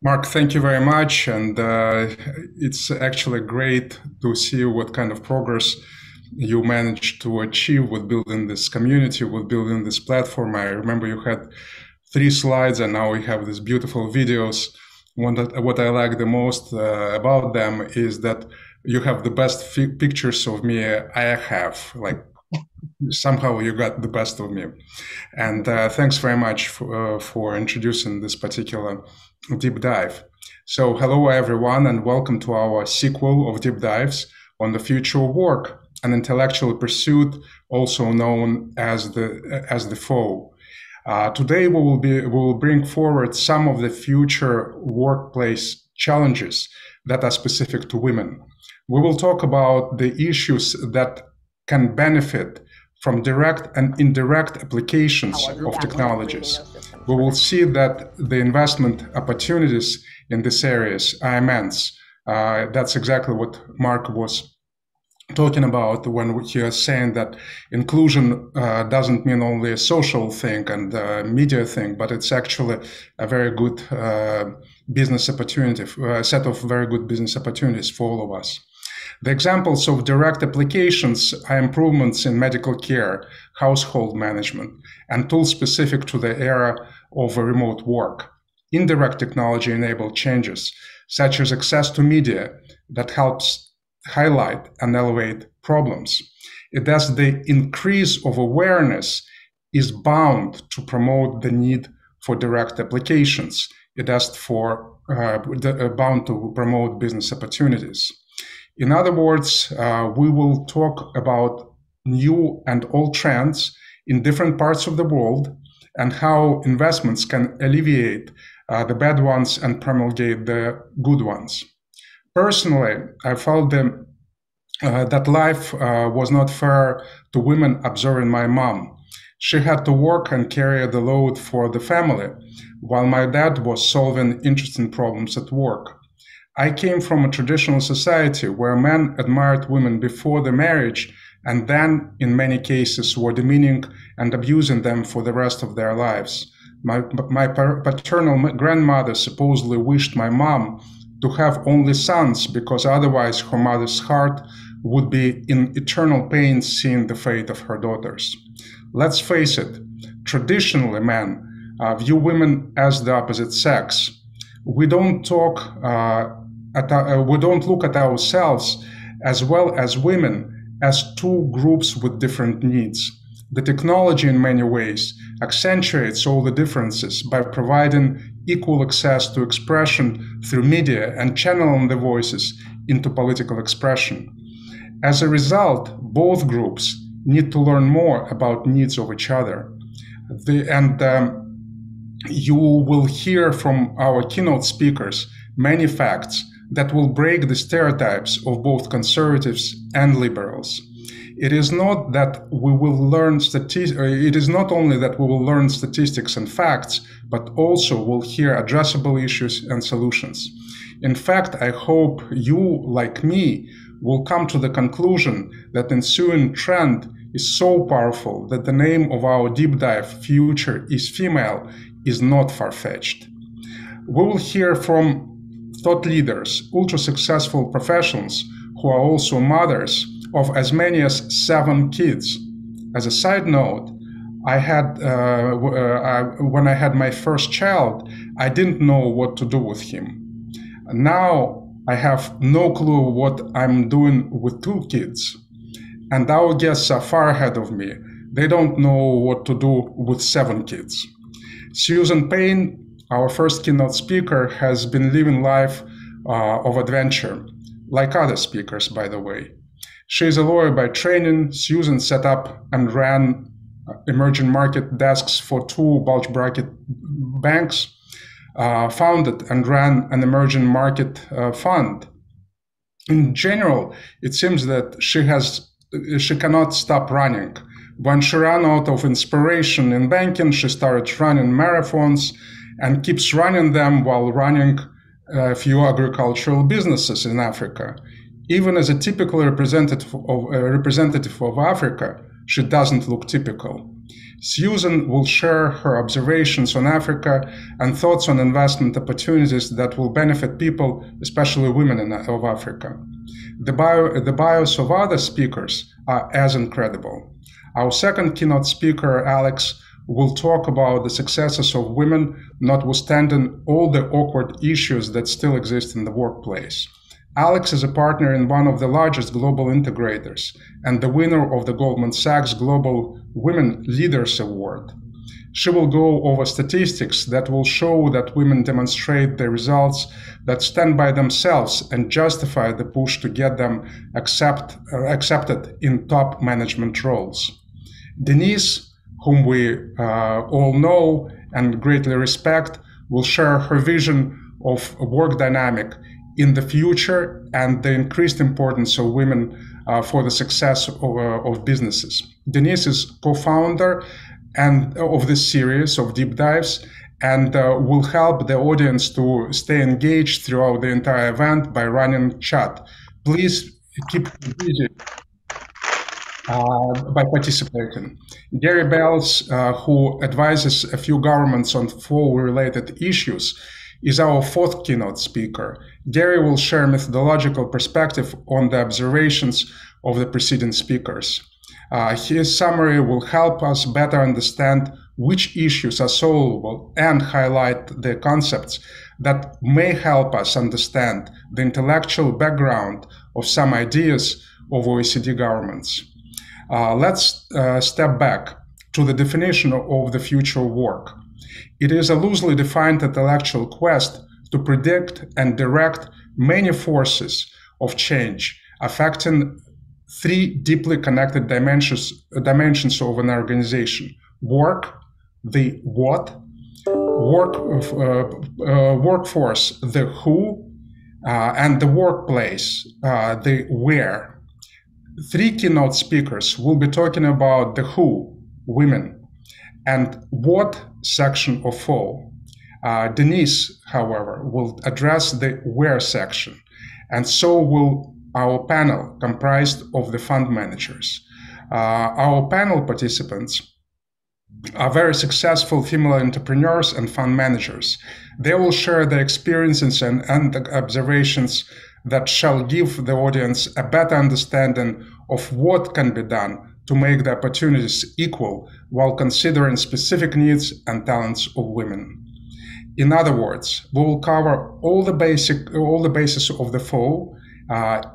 Mark, thank you very much. And it's actually great to see what kind of progress you managed to achieve with building this community, with building this platform. I remember you had three slides, and now we have these beautiful videos. What I like the most about them is that you have the best pictures of me I have. Like somehow you got the best of me. And thanks very much for introducing this particular deep dive. So, hello everyone, and welcome to our sequel of deep dives on the future of work, an intellectual pursuit, also known as the foe. Today, we will bring forward some of the future workplace challenges that are specific to women. We will talk about the issues that can benefit from direct and indirect applications of technologies. We will see that the investment opportunities in these areas are immense. That's exactly what Mark was talking about when he was saying that inclusion doesn't mean only a social thing and a media thing, but it's actually a very good business opportunity, a set of very good business opportunities for all of us. The examples of direct applications are improvements in medical care, household management, and tools specific to the era of remote work. Indirect technology-enabled changes, such as access to media that helps highlight and elevate problems. It has the increase of awareness is bound to promote the need for direct applications. It has bound to promote business opportunities. In other words, we will talk about new and old trends in different parts of the world and how investments can alleviate the bad ones and promulgate the good ones. Personally, I felt that life was not fair to women observing my mom. She had to work and carry the load for the family, while my dad was solving interesting problems at work. I came from a traditional society where men admired women before the marriage and then, in many cases, were demeaning and abusing them for the rest of their lives. My paternal grandmother supposedly wished my mom to have only sons because otherwise her mother's heart would be in eternal pain seeing the fate of her daughters. Let's face it, traditionally men view women as the opposite sex. We don't look at ourselves as well as women as two groups with different needs. The technology in many ways accentuates all the differences by providing equal access to expression through media and channeling the voices into political expression. As a result, both groups need to learn more about needs of each other. You will hear from our keynote speakers many facts that will break the stereotypes of both conservatives and liberals. It is not that we will learn it is not only that we will learn statistics and facts, but also we'll hear addressable issues and solutions. In fact, I hope you, like me, will come to the conclusion that the ensuing trend is so powerful that the name of our deep dive, Future is Female, is not far-fetched. We will hear from thought leaders, ultra-successful professionals who are also mothers of as many as 7 kids. As a side note, when I had my first child, I didn't know what to do with him. Now I have no clue what I'm doing with 2 kids. And our guests are far ahead of me. They don't know what to do with 7 kids. Susan Payne, our first keynote speaker, has been living life of adventure, like other speakers, by the way. She is a lawyer by training. Susan set up and ran emerging market desks for 2 bulge bracket banks, founded and ran an emerging market fund. In general, it seems that she cannot stop running. When she ran out of inspiration in banking, she started running marathons and keeps running them while running a few agricultural businesses in Africa. Even as a typical representative of Africa, she doesn't look typical. Susan will share her observations on Africa and thoughts on investment opportunities that will benefit people, especially women of Africa. The bios of other speakers are as incredible. Our second keynote speaker, Alex, will talk about the successes of women, notwithstanding all the awkward issues that still exist in the workplace. Alex is a partner in one of the largest global integrators and the winner of the Goldman Sachs Global Women Leaders Award. She will go over statistics that will show that women demonstrate the results that stand by themselves and justify the push to get them accepted in top management roles. Denise, whom we all know and greatly respect, will share her vision of a work dynamic in the future and the increased importance of women for the success of businesses. Denise is co-founder of this series of deep dives and will help the audience to stay engaged throughout the entire event by running chat. Please keep busy by participating. Gary Bells, who advises a few governments on FOA-related issues, is our fourth keynote speaker. Gary will share methodological perspective on the observations of the preceding speakers. His summary will help us better understand which issues are solvable and highlight the concepts that may help us understand the intellectual background of some ideas of OECD governments. Let's step back to the definition of the future of work. It is a loosely defined intellectual quest to predict and direct many forces of change affecting three deeply connected dimensions of an organization: work, the what, workforce, the who, and the workplace, the where. Three keynote speakers will be talking about the who, women, and what section of FOA. Denise, however, will address the where section, and so will our panel comprised of the fund managers. Our panel participants are very successful female entrepreneurs and fund managers. They will share their experiences and observations that shall give the audience a better understanding of what can be done to make the opportunities equal while considering specific needs and talents of women. In other words, we will cover all the bases of the FOA.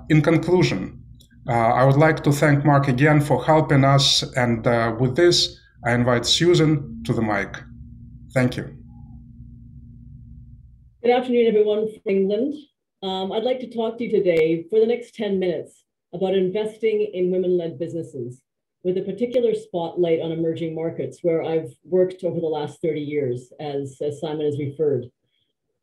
In conclusion, I would like to thank Mark again for helping us, and with this, I invite Susan to the mic. Thank you. Good afternoon, everyone from England. I'd like to talk to you today for the next 10 minutes about investing in women-led businesses, with a particular spotlight on emerging markets where I've worked over the last 30 years, as Simon has referred.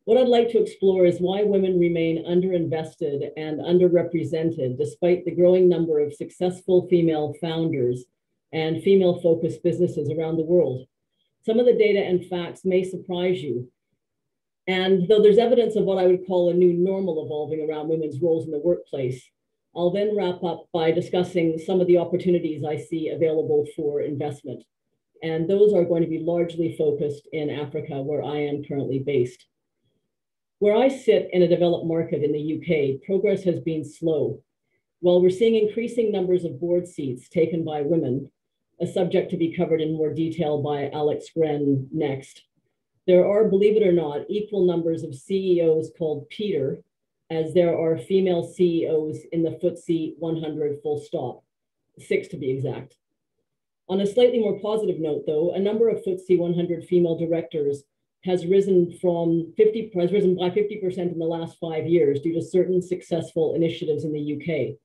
What I'd like to explore is why women remain underinvested and underrepresented despite the growing number of successful female founders and female-focused businesses around the world. Some of the data and facts may surprise you. And though there's evidence of what I would call a new normal evolving around women's roles in the workplace, I'll then wrap up by discussing some of the opportunities I see available for investment. And those are going to be largely focused in Africa, where I am currently based. Where I sit in a developed market in the UK, progress has been slow. While we're seeing increasing numbers of board seats taken by women, a subject to be covered in more detail by Alex Gren next, there are, believe it or not, equal numbers of CEOs called Peter as there are female CEOs in the FTSE 100 full stop, 6 to be exact. On a slightly more positive note, though, a number of FTSE 100 female directors has risen by 50% in the last 5 years due to certain successful initiatives in the UK.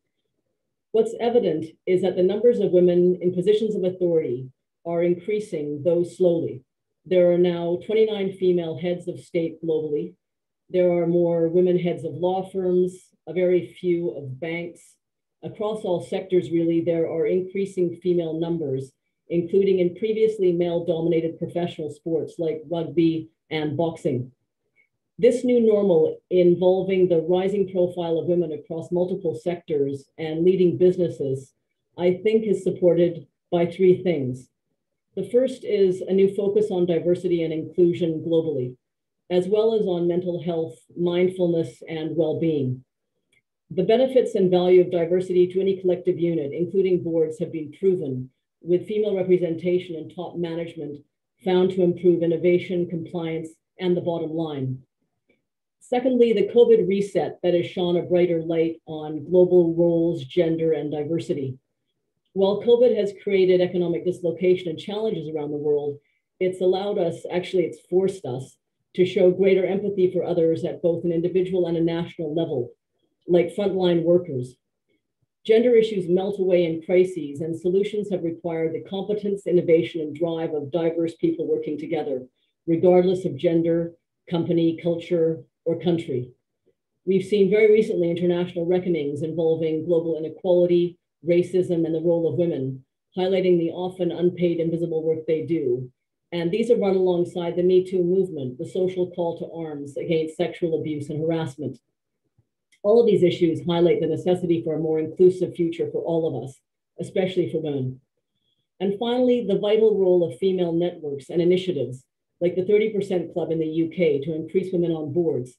What's evident is that the numbers of women in positions of authority are increasing, though slowly. There are now 29 female heads of state globally. There are more women heads of law firms, a very few of banks. Across all sectors, really, there are increasing female numbers, including in previously male-dominated professional sports like rugby and boxing. This new normal involving the rising profile of women across multiple sectors and leading businesses, I think is supported by three things. The first is a new focus on diversity and inclusion globally, as well as on mental health, mindfulness, and well-being. The benefits and value of diversity to any collective unit, including boards, have been proven, with female representation in top management found to improve innovation, compliance, and the bottom line. Secondly, the COVID reset that has shone a brighter light on global roles, gender, and diversity. While COVID has created economic dislocation and challenges around the world, it's allowed us, actually it's forced us, to show greater empathy for others at both an individual and a national level, like frontline workers. Gender issues melt away in crises, and solutions have required the competence, innovation, and drive of diverse people working together, regardless of gender, company, culture, or country. We've seen very recently international reckonings involving global inequality, racism, and the role of women, highlighting the often unpaid, invisible work they do. And these have run alongside the Me Too movement, the social call to arms against sexual abuse and harassment. All of these issues highlight the necessity for a more inclusive future for all of us, especially for women. And finally, the vital role of female networks and initiatives, like the 30% Club in the UK to increase women on boards.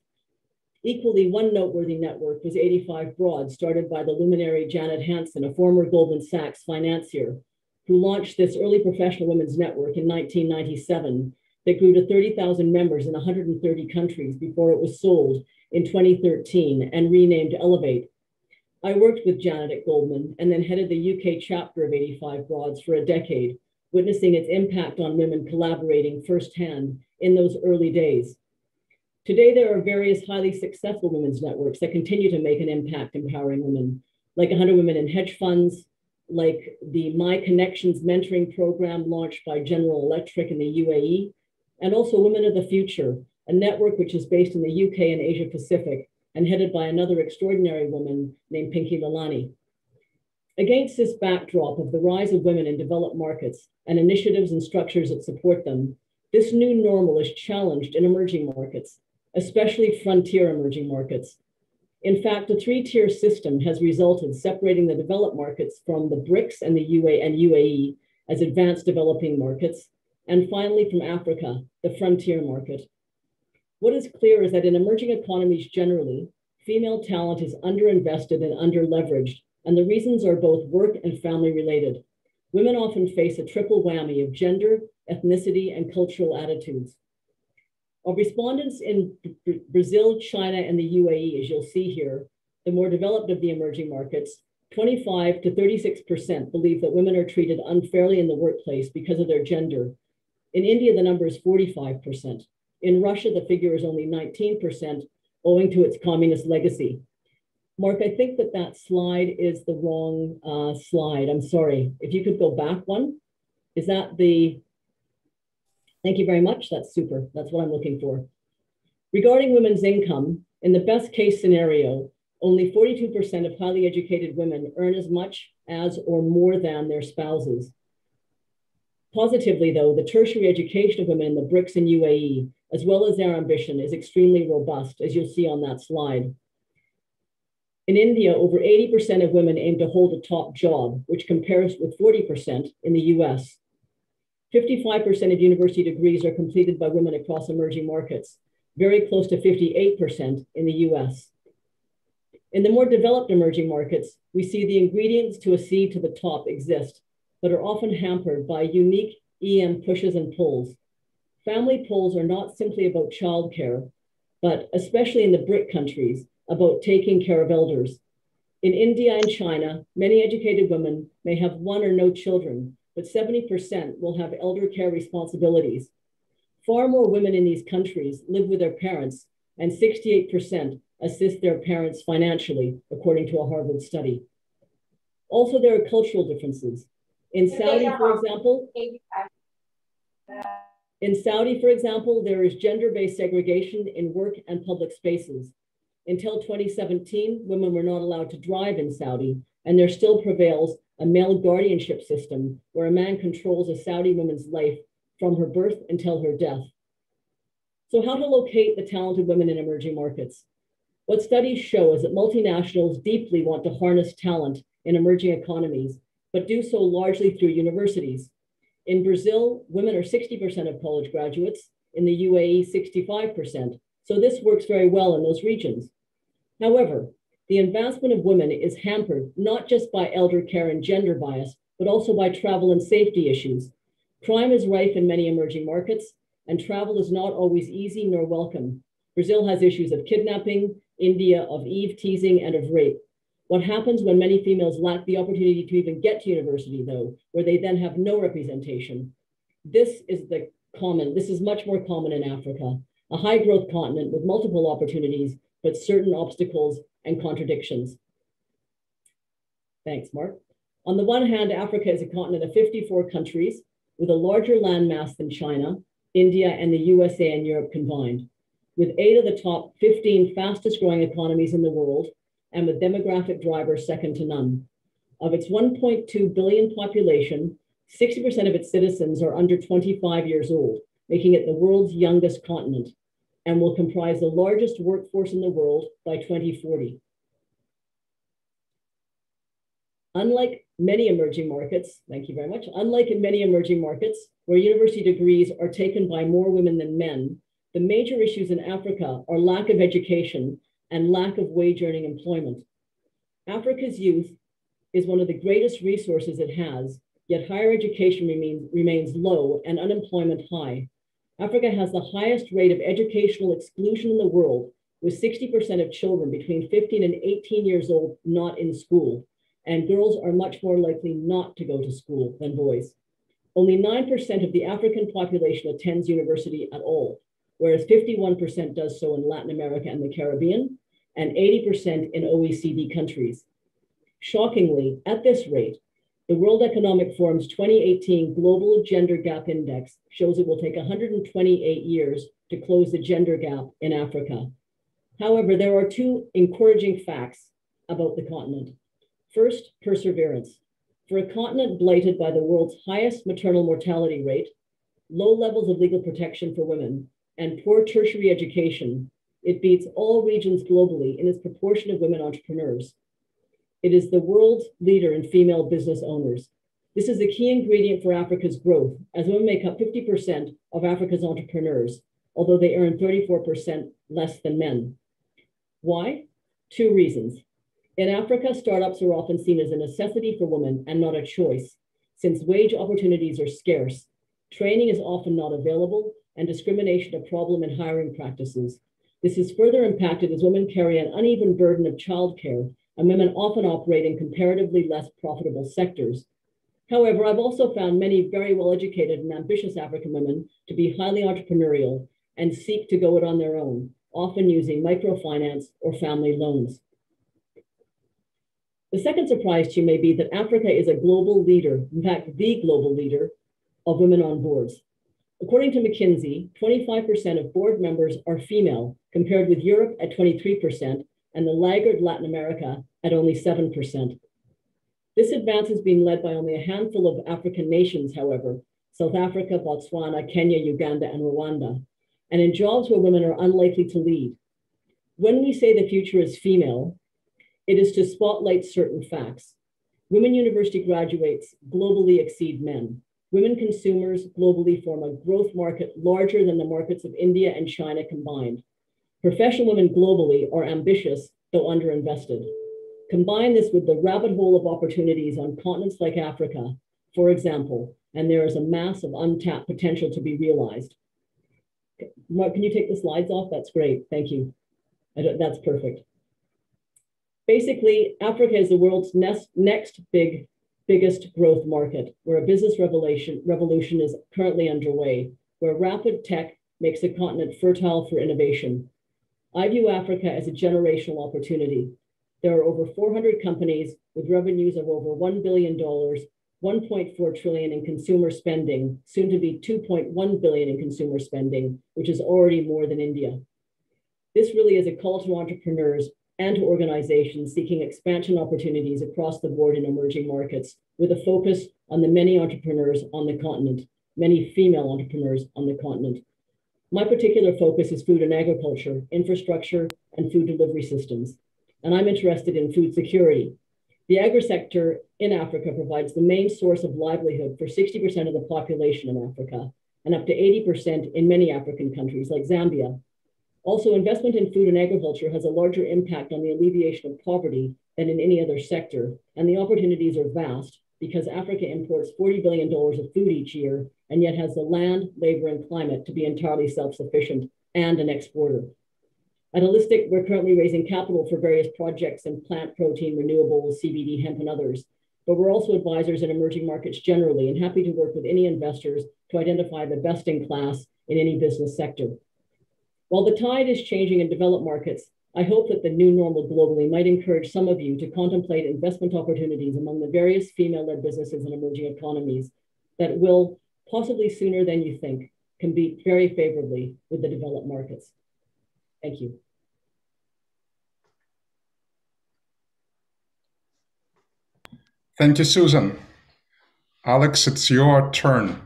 Equally, one noteworthy network was 85 Broad, started by the luminary Janet Hansen, a former Goldman Sachs financier, who launched this early professional women's network in 1997 that grew to 30,000 members in 130 countries before it was sold in 2013 and renamed Elevate. I worked with Janet at Goldman and then headed the UK chapter of 85 Broads for a decade, witnessing its impact on women collaborating firsthand in those early days. Today, there are various highly successful women's networks that continue to make an impact empowering women, like 100 Women in Hedge Funds, like the My Connections mentoring program launched by General Electric in the UAE, and also Women of the Future, a network which is based in the UK and Asia Pacific and headed by another extraordinary woman named Pinky Lalani. Against this backdrop of the rise of women in developed markets and initiatives and structures that support them, this new normal is challenged in emerging markets, especially frontier emerging markets. In fact, a three-tier system has resulted separating the developed markets from the BRICS and the UAE as advanced developing markets, and finally from Africa, the frontier market. What is clear is that in emerging economies generally, female talent is underinvested and underleveraged, and the reasons are both work and family related. Women often face a triple whammy of gender, ethnicity, and cultural attitudes. Of respondents in Brazil, China, and the UAE, as you'll see here, the more developed of the emerging markets, 25 to 36% believe that women are treated unfairly in the workplace because of their gender. In India, the number is 45%. In Russia, the figure is only 19%, owing to its communist legacy. Mark, I think that slide is the wrong slide. I'm sorry. If you could go back one. Is that the... Thank you very much. That's super. That's what I'm looking for. Regarding women's income, in the best case scenario, only 42% of highly educated women earn as much as or more than their spouses. Positively, though, the tertiary education of women in the BRICS and UAE, as well as their ambition, is extremely robust, as you'll see on that slide. In India, over 80% of women aim to hold a top job, which compares with 40% in the US. 55% of university degrees are completed by women across emerging markets, very close to 58% in the US. In the more developed emerging markets, we see the ingredients to a seed to the top exist, but are often hampered by unique EM pushes and pulls. Family pulls are not simply about childcare, but especially in the BRIC countries, about taking care of elders. In India and China, many educated women may have one or no children, but 70% will have elder care responsibilities. Far more women in these countries live with their parents, and 68% assist their parents financially, according to a Harvard study. Also, there are cultural differences. In Saudi, for example, there is gender-based segregation in work and public spaces. Until 2017, women were not allowed to drive in Saudi, and there still prevails a male guardianship system where a man controls a Saudi woman's life from her birth until her death. So how to locate the talented women in emerging markets? What studies show is that multinationals deeply want to harness talent in emerging economies, but do so largely through universities. In Brazil, women are 60% of college graduates. In the UAE, 65%. So this works very well in those regions. However, the advancement of women is hampered not just by elder care and gender bias, but also by travel and safety issues. Crime is rife in many emerging markets, and travel is not always easy nor welcome. Brazil has issues of kidnapping, India of eve teasing, and of rape. What happens when many females lack the opportunity to even get to university, though, where they then have no representation? This is much more common in Africa, a high growth continent with multiple opportunities, but certain obstacles and contradictions. Thanks, Mark. On the one hand, Africa is a continent of 54 countries with a larger landmass than China, India, and the USA and Europe combined, with 8 of the top 15 fastest growing economies in the world, and with demographic drivers second to none. Of its 1.2 billion population, 60% of its citizens are under 25 years old, making it the world's youngest continent, and will comprise the largest workforce in the world by 2040. Unlike many emerging markets, thank you very much, unlike in many emerging markets where university degrees are taken by more women than men, the major issues in Africa are lack of education and lack of wage-earning employment. Africa's youth is one of the greatest resources it has, yet higher education remains low and unemployment high. Africa has the highest rate of educational exclusion in the world, with 60% of children between 15 and 18 years old not in school, and girls are much more likely not to go to school than boys. Only 9% of the African population attends university at all, whereas 51% does so in Latin America and the Caribbean, and 80% in OECD countries. Shockingly, at this rate, the World Economic Forum's 2018 Global Gender Gap Index shows it will take 128 years to close the gender gap in Africa. However, there are 2 encouraging facts about the continent. First, perseverance. For a continent blighted by the world's highest maternal mortality rate, low levels of legal protection for women, and poor tertiary education, it beats all regions globally in its proportion of women entrepreneurs. It is the world's leader in female business owners. This is the key ingredient for Africa's growth, as women make up 50% of Africa's entrepreneurs, although they earn 34% less than men. Why? 2 reasons. In Africa, startups are often seen as a necessity for women and not a choice, since wage opportunities are scarce. Training is often not available, and discrimination a problem in hiring practices. This is further impacted as women carry an uneven burden of childcare, and women often operate in comparatively less profitable sectors. However, I've also found many very well-educated and ambitious African women to be highly entrepreneurial and seek to go it on their own, often using microfinance or family loans. The second surprise to you may be that Africa is a global leader, in fact, the global leader of women on boards. According to McKinsey, 25% of board members are female, compared with Europe at 23%, and the laggard Latin America at only 7%. This advance is being led by only a handful of African nations, however, South Africa, Botswana, Kenya, Uganda, and Rwanda, and in jobs where women are unlikely to lead. When we say the future is female, it is to spotlight certain facts. Women university graduates globally exceed men. Women consumers globally form a growth market larger than the markets of India and China combined. Professional women globally are ambitious, though underinvested. Combine this with the rabbit hole of opportunities on continents like Africa, for example, and there is a mass of untapped potential to be realized. Mark, can you take the slides off? That's great, thank you. That's perfect. Basically, Africa is the world's next biggest growth market, where a business revolution is currently underway, where rapid tech makes the continent fertile for innovation. I view Africa as a generational opportunity. There are over 400 companies with revenues of over $1 billion, 1.4 trillion in consumer spending, soon to be 2.1 billion in consumer spending, which is already more than India. This really is a call to entrepreneurs and to organizations seeking expansion opportunities across the board in emerging markets, with a focus on the many entrepreneurs on the continent, many female entrepreneurs on the continent. My particular focus is food and agriculture, infrastructure, and food delivery systems. And I'm interested in food security. The agri-sector in Africa provides the main source of livelihood for 60% of the population in Africa and up to 80% in many African countries like Zambia. Also, investment in food and agriculture has a larger impact on the alleviation of poverty than in any other sector, and the opportunities are vast because Africa imports $40 billion of food each year and yet has the land, labor, and climate to be entirely self-sufficient and an exporter. At Holistic, we're currently raising capital for various projects in plant protein, renewables, CBD, hemp, and others. But we're also advisors in emerging markets generally and happy to work with any investors to identify the best in class in any business sector. While the tide is changing in developed markets, I hope that the new normal globally might encourage some of you to contemplate investment opportunities among the various female-led businesses in emerging economies that will, possibly sooner than you think, compete very favorably with the developed markets. Thank you. Thank you, Susan. Alex, it's your turn.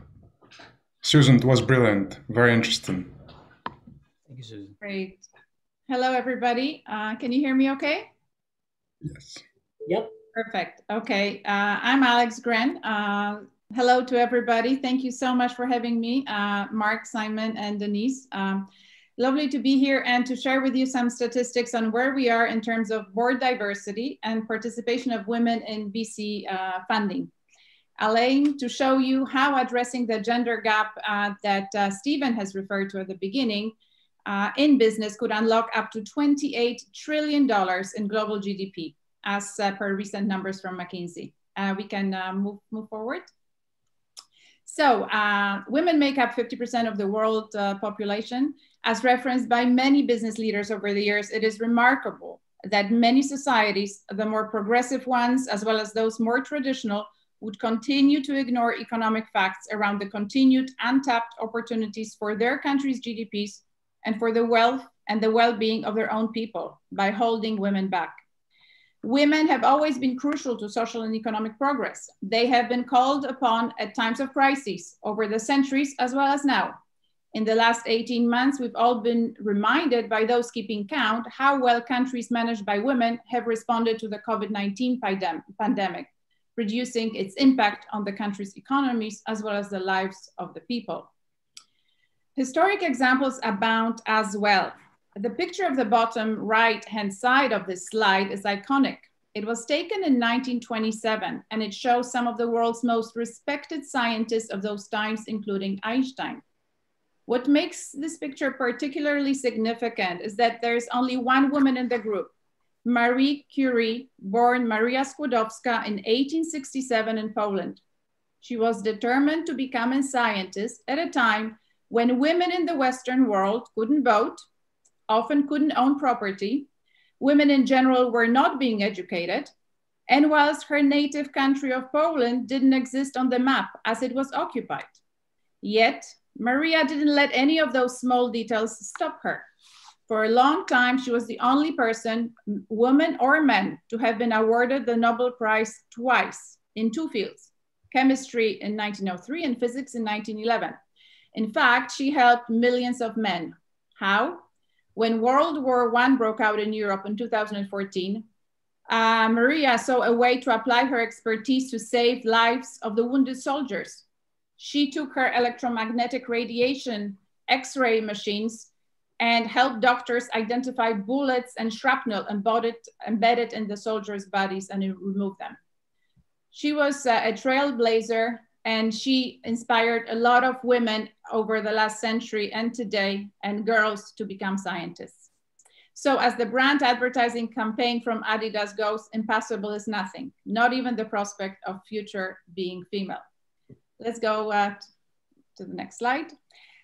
Susan, it was brilliant, very interesting. Thank you, Susan. Great. Hello, everybody. Can you hear me okay? Yes. Yep. Perfect. Okay. I'm Alex Gren. Hello to everybody. Thank you so much for having me, Mark, Simon, and Denise. Lovely to be here and to share with you some statistics on where we are in terms of board diversity and participation of women in VC funding. I'll aim to show you how addressing the gender gap that Stephen has referred to at the beginning in business could unlock up to $28 trillion in global GDP, as per recent numbers from McKinsey. We can move forward. So women make up 50% of the world population. As referenced by many business leaders over the years, it is remarkable that many societies, the more progressive ones, as well as those more traditional, would continue to ignore economic facts around the continued untapped opportunities for their country's GDPs and for the wealth and the well-being of their own people by holding women back. Women have always been crucial to social and economic progress. They have been called upon at times of crises over the centuries as well as now. In the last 18 months, we've all been reminded by those keeping count how well countries managed by women have responded to the COVID-19 pandemic, reducing its impact on the country's economies as well as the lives of the people. Historic examples abound as well. The picture of the bottom right-hand side of this slide is iconic. It was taken in 1927, and it shows some of the world's most respected scientists of those times, including Einstein. What makes this picture particularly significant is that there's only one woman in the group, Marie Curie, born Maria Skłodowska in 1867 in Poland. She was determined to become a scientist at a time when women in the Western world couldn't vote, often couldn't own property, women in general were not being educated, and whilst her native country of Poland didn't exist on the map as it was occupied. Yet, Maria didn't let any of those small details stop her. For a long time, she was the only person, woman or man, to have been awarded the Nobel Prize twice in two fields, chemistry in 1903 and physics in 1911. In fact, she helped millions of men. How? When World War I broke out in Europe in 2014, Maria saw a way to apply her expertise to save lives of the wounded soldiers. She took her electromagnetic radiation X-ray machines and helped doctors identify bullets and shrapnel embedded in the soldiers' bodies and remove them. She was a trailblazer, and she inspired a lot of women over the last century and today, and girls to become scientists. So as the brand advertising campaign from Adidas goes, impossible is nothing, not even the prospect of future being female. Let's go to the next slide.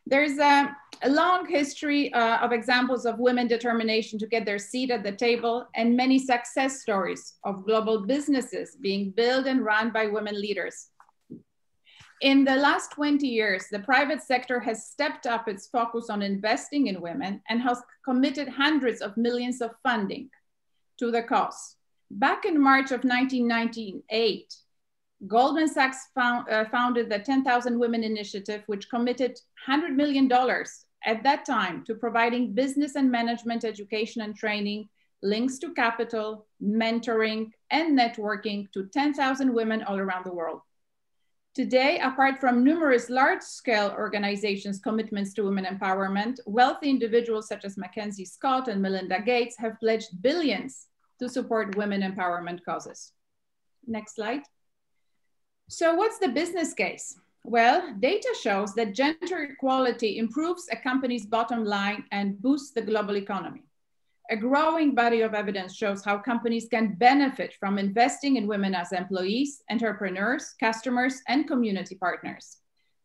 There's a long history of examples of women determination to get their seat at the table, and many success stories of global businesses being built and run by women leaders. In the last 20 years, the private sector has stepped up its focus on investing in women and has committed hundreds of millions of funding to the cause. Back in March of 1998, Goldman Sachs founded the 10,000 Women Initiative, which committed $100 million at that time to providing business and management education and training links to capital, mentoring, and networking to 10,000 women all around the world. Today, apart from numerous large-scale organizations' commitments to women empowerment, wealthy individuals such as Mackenzie Scott and Melinda Gates have pledged billions to support women empowerment causes. Next slide. So what's the business case? Well, data shows that gender equality improves a company's bottom line and boosts the global economy. A growing body of evidence shows how companies can benefit from investing in women as employees, entrepreneurs, customers, and community partners.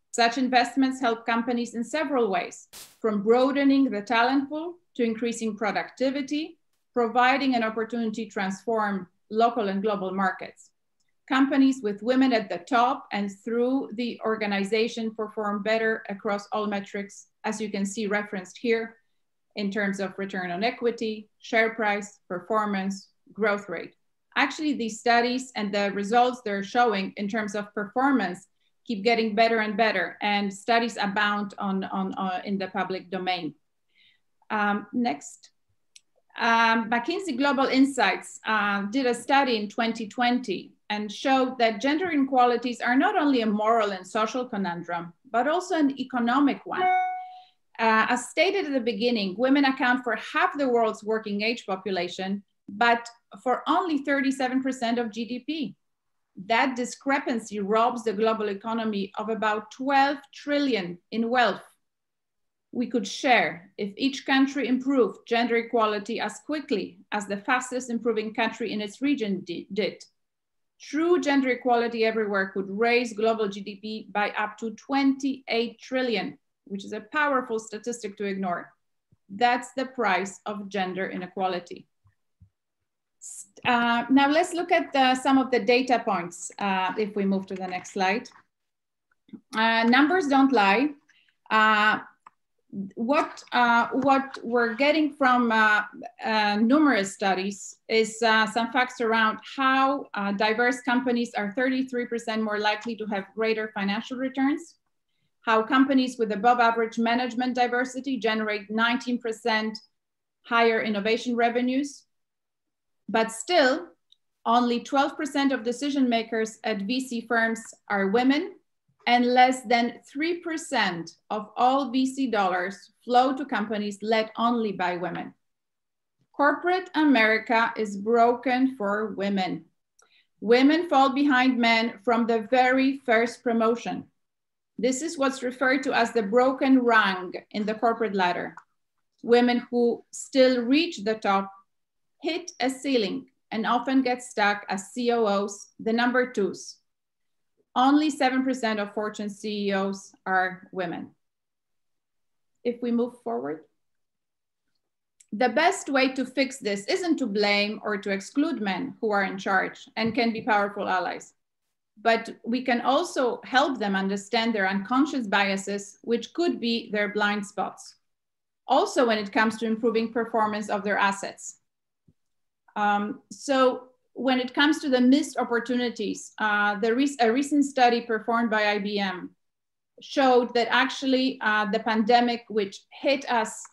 Such investments help companies in several ways, from broadening the talent pool to increasing productivity, providing an opportunity to transform local and global markets. Companies with women at the top and through the organization perform better across all metrics, as you can see referenced here, in terms of return on equity, share price, performance, growth rate. Actually, these studies and the results they're showing in terms of performance keep getting better and better, and studies abound in the public domain. Next. McKinsey Global Insights did a study in 2020 and showed that gender inequalities are not only a moral and social conundrum, but also an economic one. As stated at the beginning, women account for half the world's working age population, but for only 37% of GDP. That discrepancy robs the global economy of about 12 trillion in wealth we could share if each country improved gender equality as quickly as the fastest improving country in its region did. True gender equality everywhere could raise global GDP by up to 28 trillion, which is a powerful statistic to ignore. That's the price of gender inequality. Now let's look at some of the data points if we move to the next slide. Numbers don't lie. What we're getting from numerous studies is some facts around how diverse companies are 33% more likely to have greater financial returns, how companies with above average management diversity generate 19% higher innovation revenues, but still only 12% of decision makers at VC firms are women, and less than 3% of all VC dollars flow to companies led only by women. Corporate America is broken for women. Women fall behind men from the very first promotion. This is what's referred to as the broken rung in the corporate ladder. Women who still reach the top hit a ceiling and often get stuck as COOs, the number twos. Only 7% of Fortune CEOs are women. If we move forward. The best way to fix this isn't to blame or to exclude men who are in charge and can be powerful allies, but we can also help them understand their unconscious biases, which could be their blind spots. Also, when it comes to improving performance of their assets. So when it comes to the missed opportunities, a recent study performed by IBM showed that actually the pandemic, which hit us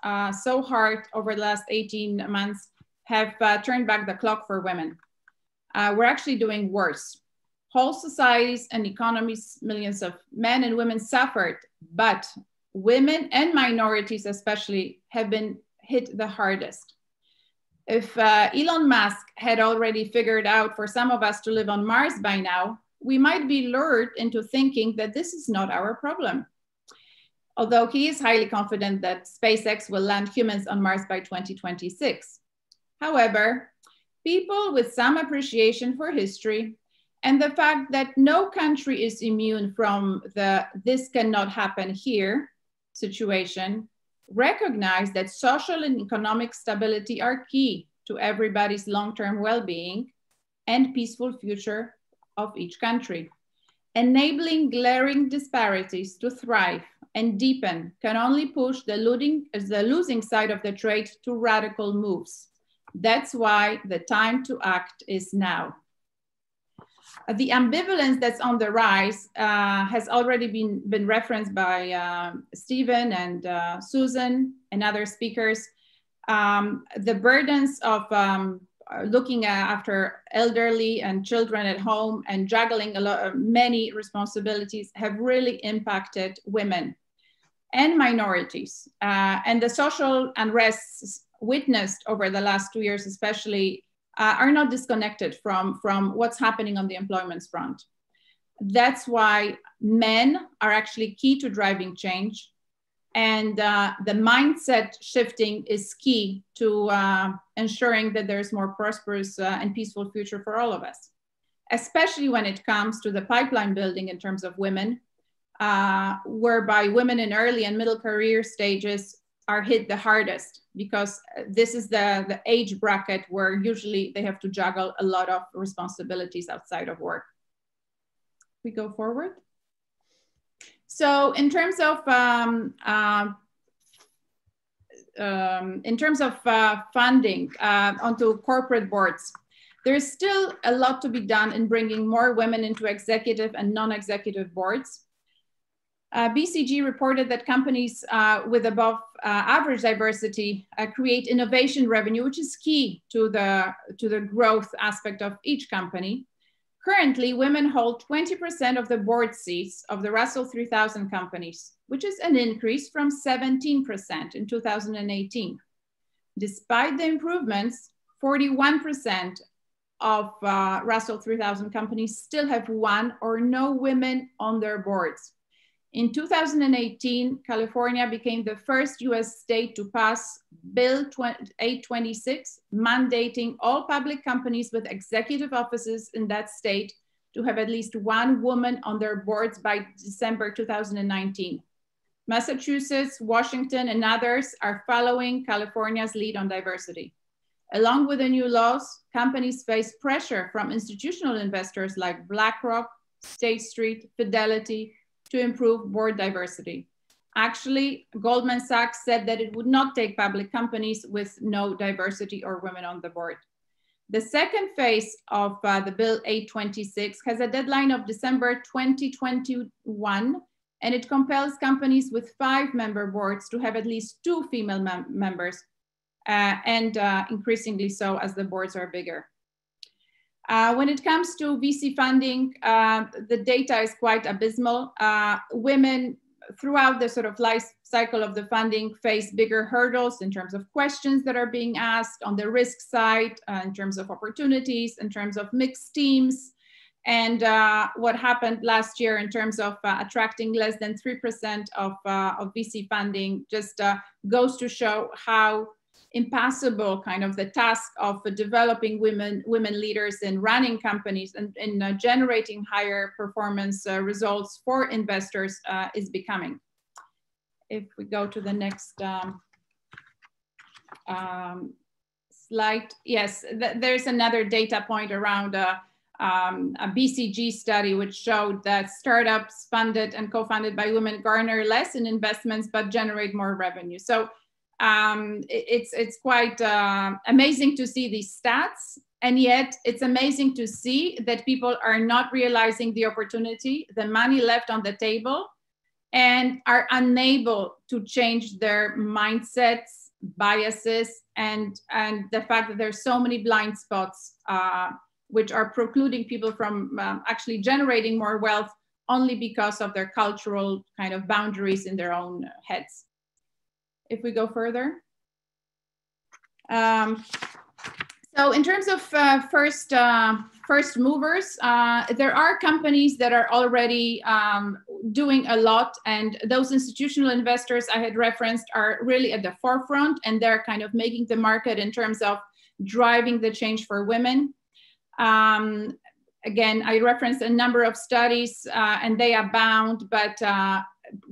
so hard over the last 18 months, have turned back the clock for women. We're actually doing worse. Whole societies and economies, millions of men and women suffered, but women and minorities especially have been hit the hardest. If Elon Musk had already figured out for some of us to live on Mars by now, we might be lured into thinking that this is not our problem. Although he is highly confident that SpaceX will land humans on Mars by 2026. However, people with some appreciation for history and the fact that no country is immune from the "this cannot happen here" situation recognize that social and economic stability are key to everybody's long-term well-being and peaceful future of each country. Enabling glaring disparities to thrive and deepen can only push the losing side of the trade to radical moves. That's why the time to act is now. The ambivalence that's on the rise has already been referenced by Stephen and Susan and other speakers. The burdens of looking after elderly and children at home and juggling many responsibilities have really impacted women and minorities. And the social unrests witnessed over the last 2 years especially are not disconnected from what's happening on the employment front. That's why men are actually key to driving change. And the mindset shifting is key to ensuring that there's more prosperous and peaceful future for all of us, especially when it comes to the pipeline building in terms of women, whereby women in early and middle career stages are hit the hardest, because this is the age bracket where usually they have to juggle a lot of responsibilities outside of work. We go forward. So in terms of funding onto corporate boards, there's still a lot to be done in bringing more women into executive and non-executive boards. BCG reported that companies with above average diversity create innovation revenue, which is key to the growth aspect of each company. Currently, women hold 20% of the board seats of the Russell 3000 companies, which is an increase from 17% in 2018. Despite the improvements, 41% of Russell 3000 companies still have one or no women on their boards. In 2018, California became the first US state to pass Bill 826, mandating all public companies with executive offices in that state to have at least one woman on their boards by December 2019. Massachusetts, Washington, and others are following California's lead on diversity. Along with the new laws, companies face pressure from institutional investors like BlackRock, State Street, Fidelity, to improve board diversity. Actually, Goldman Sachs said that it would not take public companies with no diversity or women on the board. The second phase of the Bill 826 has a deadline of December 2021, and it compels companies with 5-member boards to have at least 2 female members, and increasingly so as the boards are bigger. When it comes to VC funding, the data is quite abysmal. Women throughout the sort of life cycle of the funding face bigger hurdles in terms of questions that are being asked on the risk side, in terms of opportunities, in terms of mixed teams. And what happened last year in terms of attracting less than 3% of VC funding just goes to show how impossible kind of the task of developing women leaders in running companies and in generating higher performance results for investors is becoming. If we go to the next slide, yes, there's another data point around a BCG study which showed that startups funded and co-funded by women garner less in investments but generate more revenue. So it's quite amazing to see these stats, and yet it's amazing to see that people are not realizing the opportunity, the money left on the table, and are unable to change their mindsets, biases, and the fact that there's so many blind spots which are precluding people from actually generating more wealth only because of their cultural kind of boundaries in their own heads. If we go further. So in terms of first movers, there are companies that are already doing a lot, and those institutional investors I had referenced are really at the forefront, and they're kind of making the market in terms of driving the change for women. Again, I referenced a number of studies and they abound, but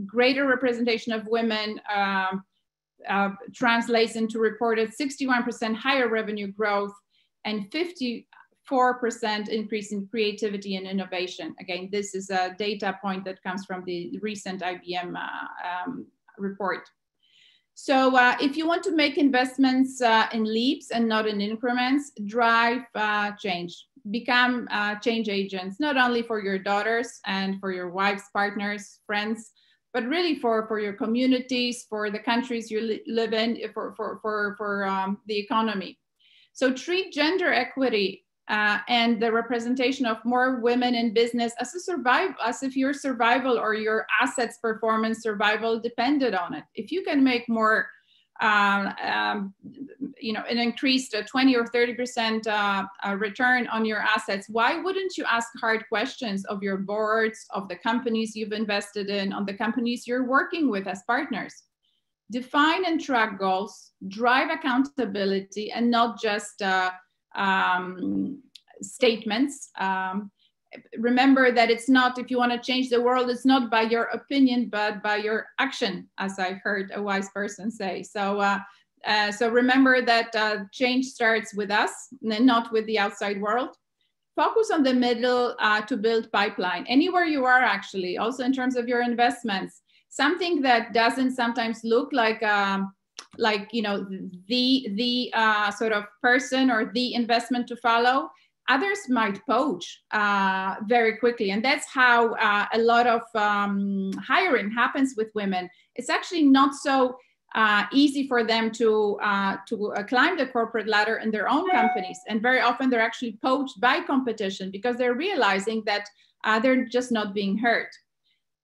greater representation of women translates into reported 61% higher revenue growth and 54% increase in creativity and innovation. Again, this is a data point that comes from the recent IBM report. So if you want to make investments in leaps and not in increments, drive change. Become change agents, not only for your daughters and for your wives, partners, friends, but really for your communities, for the countries you live in, for the economy. So treat gender equity and the representation of more women in business as if your survival or your assets performance survival depended on it. If you can make more, an increased 20 or 30% return on your assets, why wouldn't you ask hard questions of your boards, of the companies you've invested in, on the companies you're working with as partners? Define and track goals, drive accountability, and not just statements. Remember that it's not, if you want to change the world, it's not by your opinion, but by your action, as I heard a wise person say. So, so remember that change starts with us and not with the outside world. Focus on the middle to build pipeline, anywhere you are actually, also in terms of your investments. Something that doesn't sometimes look like the sort of person or the investment to follow, others might poach very quickly. And that's how a lot of hiring happens with women. It's actually not so easy for them to climb the corporate ladder in their own companies. And very often they're actually poached by competition because they're realizing that they're just not being heard.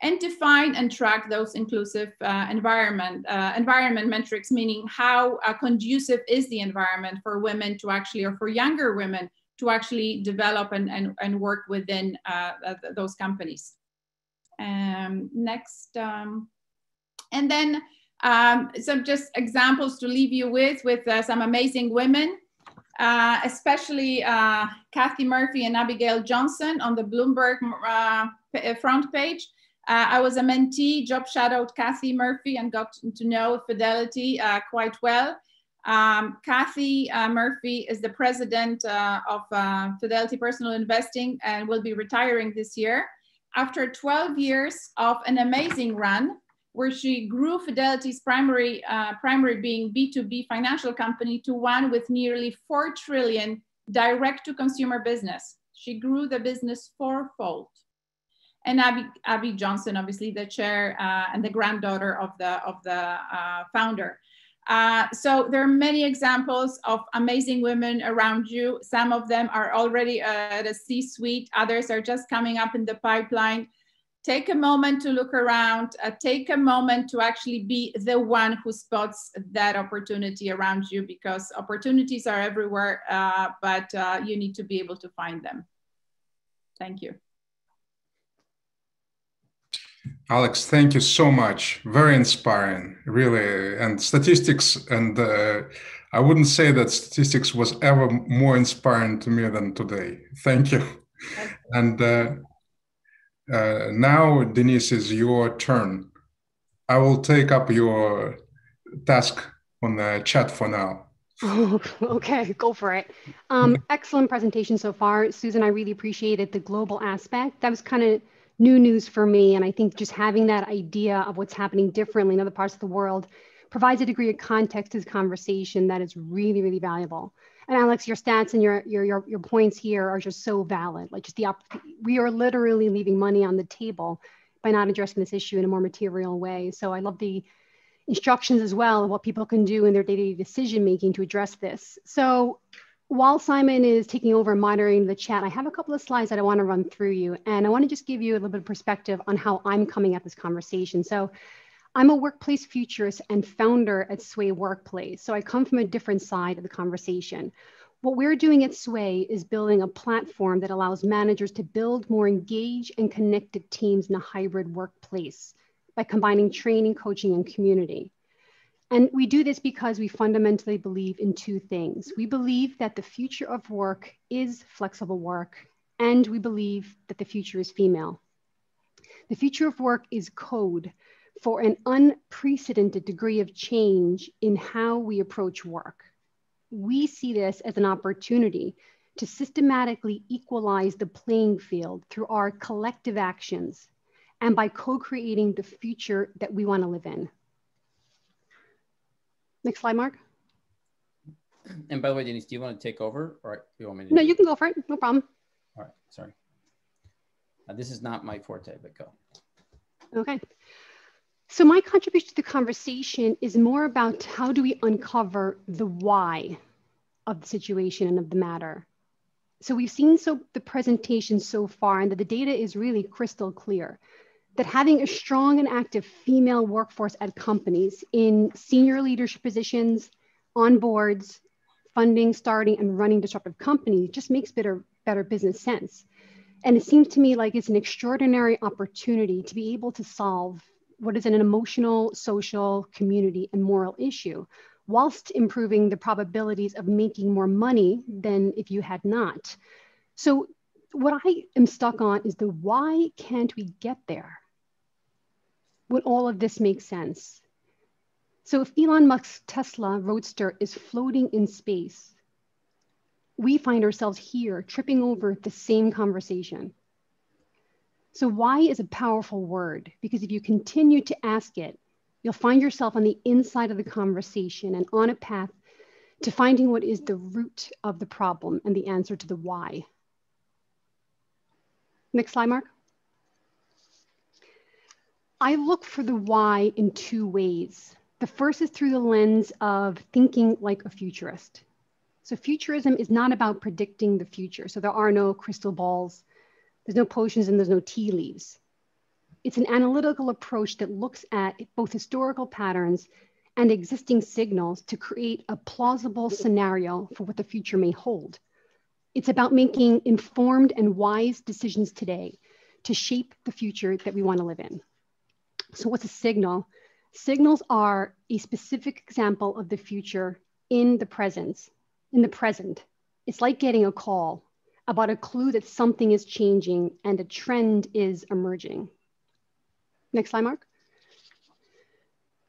And define and track those inclusive environment metrics, meaning how conducive is the environment for women to actually, or for younger women to actually develop and work within those companies. Next, and then some just examples to leave you with some amazing women, especially Kathy Murphy and Abigail Johnson on the Bloomberg front page. I was a mentee, job shadowed Kathy Murphy and got to know Fidelity quite well. Kathy Murphy is the president of Fidelity Personal Investing and will be retiring this year after 12 years of an amazing run where she grew Fidelity's primary being B2B financial company to one with nearly 4 trillion direct to consumer business. She grew the business fourfold. And Abby Johnson, obviously the chair and the granddaughter of the founder. So there are many examples of amazing women around you. Some of them are already at a C-suite. Others are just coming up in the pipeline. Take a moment to look around. Take a moment to actually be the one who spots that opportunity around you, because opportunities are everywhere, but you need to be able to find them. Thank you. Alex, thank you so much. Very inspiring, really. And statistics, and I wouldn't say that statistics was ever more inspiring to me than today. Thank you. And now, Denise, is your turn. I will take up your task on the chat for now. Oh, okay, go for it. Excellent presentation so far. Susan, I really appreciated the global aspect. That was kind of new news for me. And I think just having that idea of what's happening differently in other parts of the world provides a degree of context to this conversation that is really, really valuable. And Alex, your stats and your points here are just so valid. Like just we are literally leaving money on the table by not addressing this issue in a more material way. So I love the instructions as well of what people can do in their day-to-day decision-making to address this. So while Simon is taking over and moderating the chat, I have a couple of slides that I want to run through you. And I want to just give you a little bit of perspective on how I'm coming at this conversation. So I'm a workplace futurist and founder at Sway Workplace. So I come from a different side of the conversation. What we're doing at Sway is building a platform that allows managers to build more engaged and connected teams in a hybrid workplace by combining training, coaching, and community. And we do this because we fundamentally believe in two things. We believe that the future of work is flexible work, and we believe that the future is female. The future of work is code for an unprecedented degree of change in how we approach work. We see this as an opportunity to systematically equalize the playing field through our collective actions and by co-creating the future that we want to live in. Next slide, Mark. And by the way, Denise, do you want to take over, or do you want me to? No, you can go for it. No problem. All right, sorry. This is not my forte, but go. Okay. So my contribution to the conversation is more about how do we uncover the why of the situation and of the matter. So we've seen the presentation so far, and that the data is really crystal clear, that having a strong and active female workforce at companies in senior leadership positions, on boards, funding, starting, and running disruptive companies just makes better business sense. And it seems to me like it's an extraordinary opportunity to be able to solve what is an emotional, social, community, and moral issue, whilst improving the probabilities of making more money than if you had not. So what I am stuck on is the why can't we get there when all of this makes sense? So if Elon Musk's Tesla Roadster is floating in space, we find ourselves here tripping over the same conversation. So why is a powerful word? Because if you continue to ask it, you'll find yourself on the inside of the conversation and on a path to finding what is the root of the problem and the answer to the why. Next slide, Mark. I look for the why in two ways. The first is through the lens of thinking like a futurist. So futurism is not about predicting the future. So there are no crystal balls, there's no potions, and there's no tea leaves. It's an analytical approach that looks at both historical patterns and existing signals to create a plausible scenario for what the future may hold. It's about making informed and wise decisions today to shape the future that we want to live in. So what's a signal? Signals are a specific example of the future in the present. It's like getting a call about a clue that something is changing and a trend is emerging. Next slide, Mark.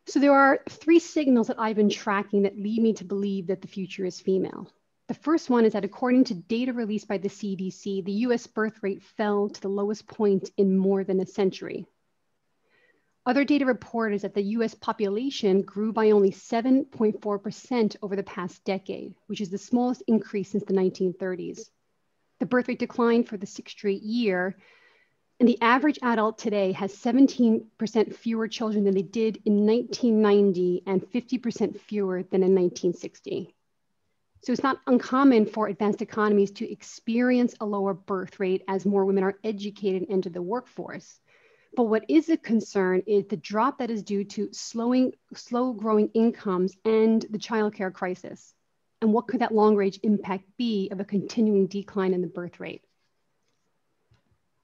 So there are three signals that I've been tracking that lead me to believe that the future is female. The first one is that according to data released by the CDC, the US birth rate fell to the lowest point in more than a century. Other data report is that the US population grew by only 7.4% over the past decade, which is the smallest increase since the 1930s. The birth rate declined for the sixth straight year, and the average adult today has 17% fewer children than they did in 1990 and 50% fewer than in 1960. So it's not uncommon for advanced economies to experience a lower birth rate as more women are educated and enter the workforce. But what is a concern is the drop that is due to slow growing incomes and the childcare crisis. And what could that long range impact be of a continuing decline in the birth rate?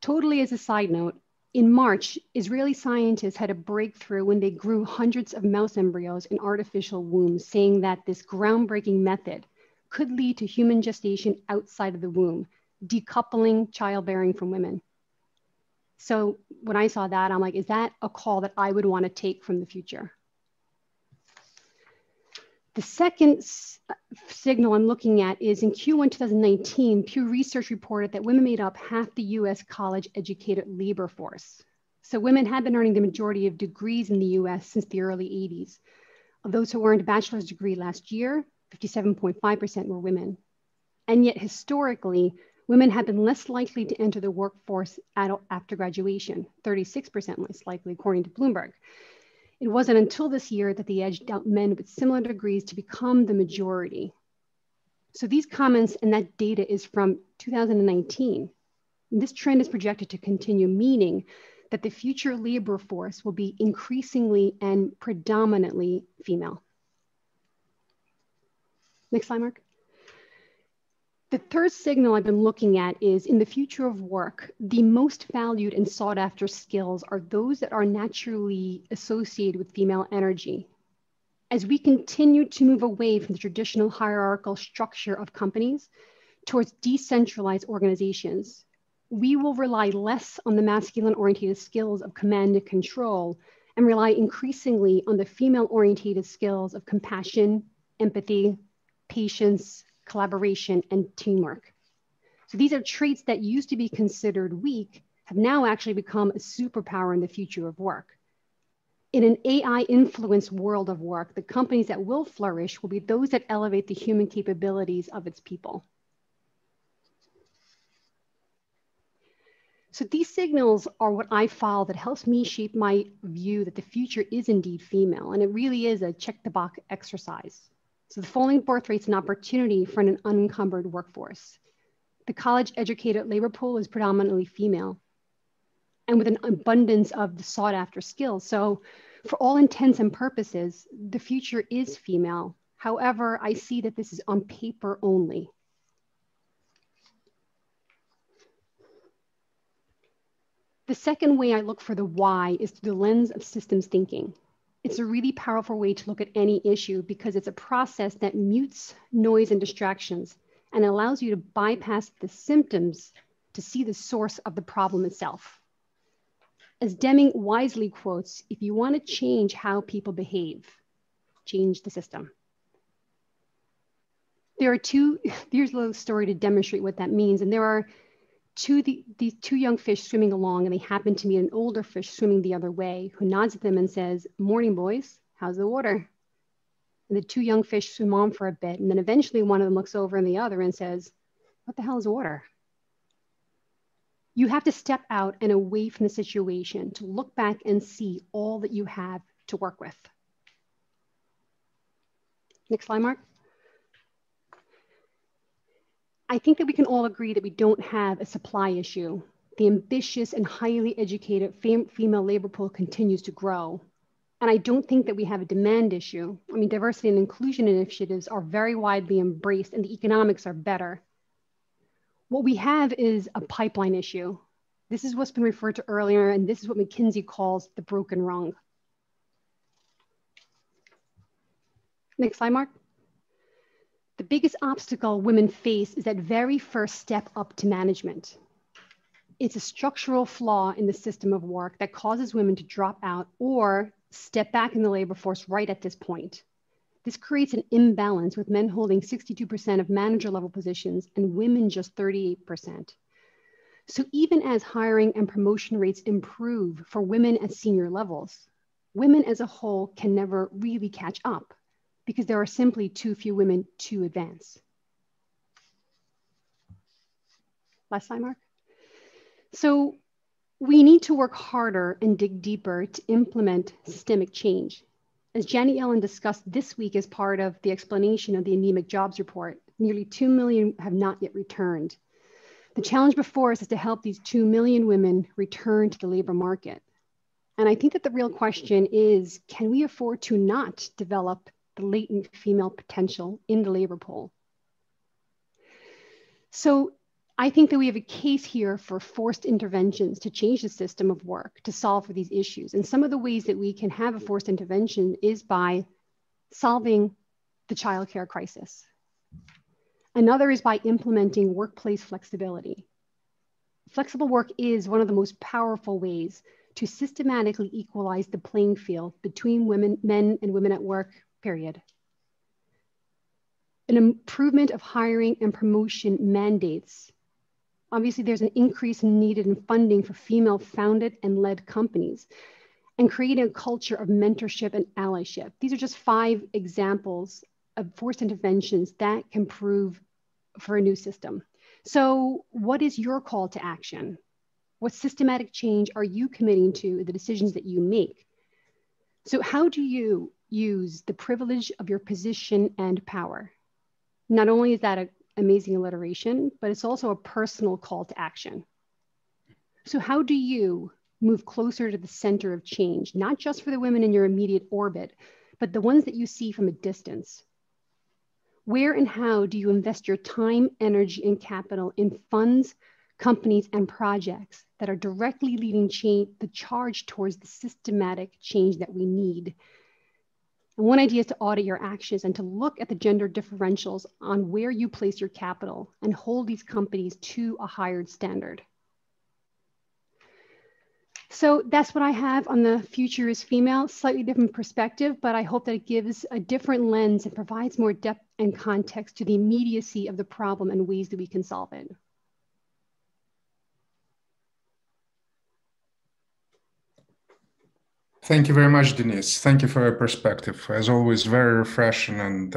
Totally as a side note, in March, Israeli scientists had a breakthrough when they grew hundreds of mouse embryos in artificial wombs, saying that this groundbreaking method could lead to human gestation outside of the womb, decoupling childbearing from women. So when I saw that, I'm like, is that a call that I would want to take from the future? The second signal I'm looking at is in Q1 2019, Pew Research reported that women made up half the US college-educated labor force. So women have been earning the majority of degrees in the US since the early 80s. Of those who earned a bachelor's degree last year, 57.5% were women. And yet historically, women have been less likely to enter the workforce after graduation, 36% less likely, according to Bloomberg. It wasn't until this year that they edged out men with similar degrees to become the majority. So these comments and that data is from 2019. And this trend is projected to continue, meaning that the future labor force will be increasingly and predominantly female. Next slide, Mark. The third signal I've been looking at is in the future of work, the most valued and sought after skills are those that are naturally associated with female energy. As we continue to move away from the traditional hierarchical structure of companies towards decentralized organizations, we will rely less on the masculine oriented skills of command and control and rely increasingly on the female oriented skills of compassion, empathy, patience, collaboration, and teamwork. So these are traits that used to be considered weak, have now actually become a superpower in the future of work. In an AI-influenced world of work, the companies that will flourish will be those that elevate the human capabilities of its people. So these signals are what I follow that helps me shape my view that the future is indeed female, and it really is a check the box exercise. So the falling birth rate's an opportunity for an unencumbered workforce. The college educated labor pool is predominantly female and with an abundance of the sought after skills. So for all intents and purposes, the future is female. However, I see that this is on paper only. The second way I look for the why is through the lens of systems thinking. It's a really powerful way to look at any issue because it's a process that mutes noise and distractions and allows you to bypass the symptoms to see the source of the problem itself. As Deming wisely quotes, if you want to change how people behave, change the system. Here's a little story to demonstrate what that means. And there are these two young fish swimming along, and they happen to meet an older fish swimming the other way, who nods at them and says, "Morning, boys, how's the water?" And the two young fish swim on for a bit, and then eventually one of them looks over at the other and says, "What the hell is water?" You have to step out and away from the situation to look back and see all that you have to work with. Next slide, Mark. I think that we can all agree that we don't have a supply issue. The ambitious and highly educated female labor pool continues to grow. And I don't think that we have a demand issue. I mean, diversity and inclusion initiatives are very widely embraced and the economics are better. What we have is a pipeline issue. This is what's been referred to earlier, and this is what McKinsey calls the broken rung. Next slide, Mark. The biggest obstacle women face is that very first step up to management. It's a structural flaw in the system of work that causes women to drop out or step back in the labor force right at this point. This creates an imbalance with men holding 62% of manager level positions and women just 38%. So even as hiring and promotion rates improve for women at senior levels, women as a whole can never really catch up, because there are simply too few women to advance. Last slide, Mark. So we need to work harder and dig deeper to implement systemic change. As Janet Yellen discussed this week as part of the explanation of the anemic jobs report, nearly 2 million have not yet returned. The challenge before us is to help these 2 million women return to the labor market. And I think that the real question is, can we afford to not develop the latent female potential in the labor pool? So I think that we have a case here for forced interventions to change the system of work to solve for these issues. And some of the ways that we can have a forced intervention is by solving the childcare crisis. Another is by implementing workplace flexibility. Flexible work is one of the most powerful ways to systematically equalize the playing field between men and women at work, period. An improvement of hiring and promotion mandates. Obviously, there's an increase needed in funding for female-founded and led companies, and creating a culture of mentorship and allyship. These are just 5 examples of forced interventions that can prove for a new system. So what is your call to action? What systematic change are you committing to the decisions that you make? So how do you use the privilege of your position and power? Not only is that an amazing alliteration, but it's also a personal call to action. So how do you move closer to the center of change, not just for the women in your immediate orbit, but the ones that you see from a distance? Where and how do you invest your time, energy, and capital in funds, companies, and projects that are directly leading the charge towards the systematic change that we need? And one idea is to audit your actions and to look at the gender differentials on where you place your capital and hold these companies to a higher standard. So that's what I have on the future is female, slightly different perspective, but I hope that it gives a different lens and provides more depth and context to the immediacy of the problem and ways that we can solve it. Thank you very much, Denise. Thank you for your perspective. As always, very refreshing, and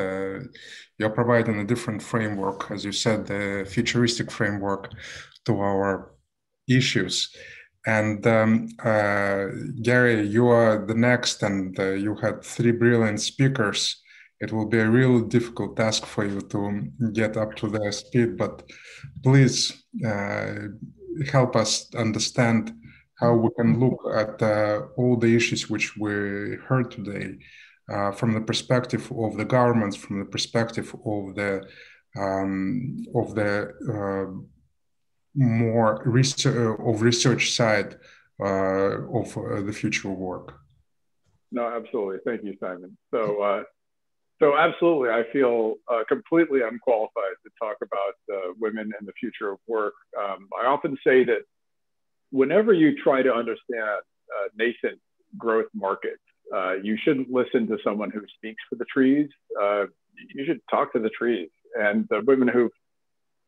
you're providing a different framework, as you said, the futuristic framework to our issues. And Gary, you are the next, and you had 3 brilliant speakers. It will be a real difficult task for you to get up to their speed, but please help us understand how we can look at all the issues which we heard today from the perspective of the governments, from the perspective of the more research side of the future work. No, absolutely. Thank you, Simon. So absolutely, I feel completely unqualified to talk about women and the future of work. I often say that whenever you try to understand nascent growth markets, you shouldn't listen to someone who speaks for the trees. You should talk to the trees. And the women who've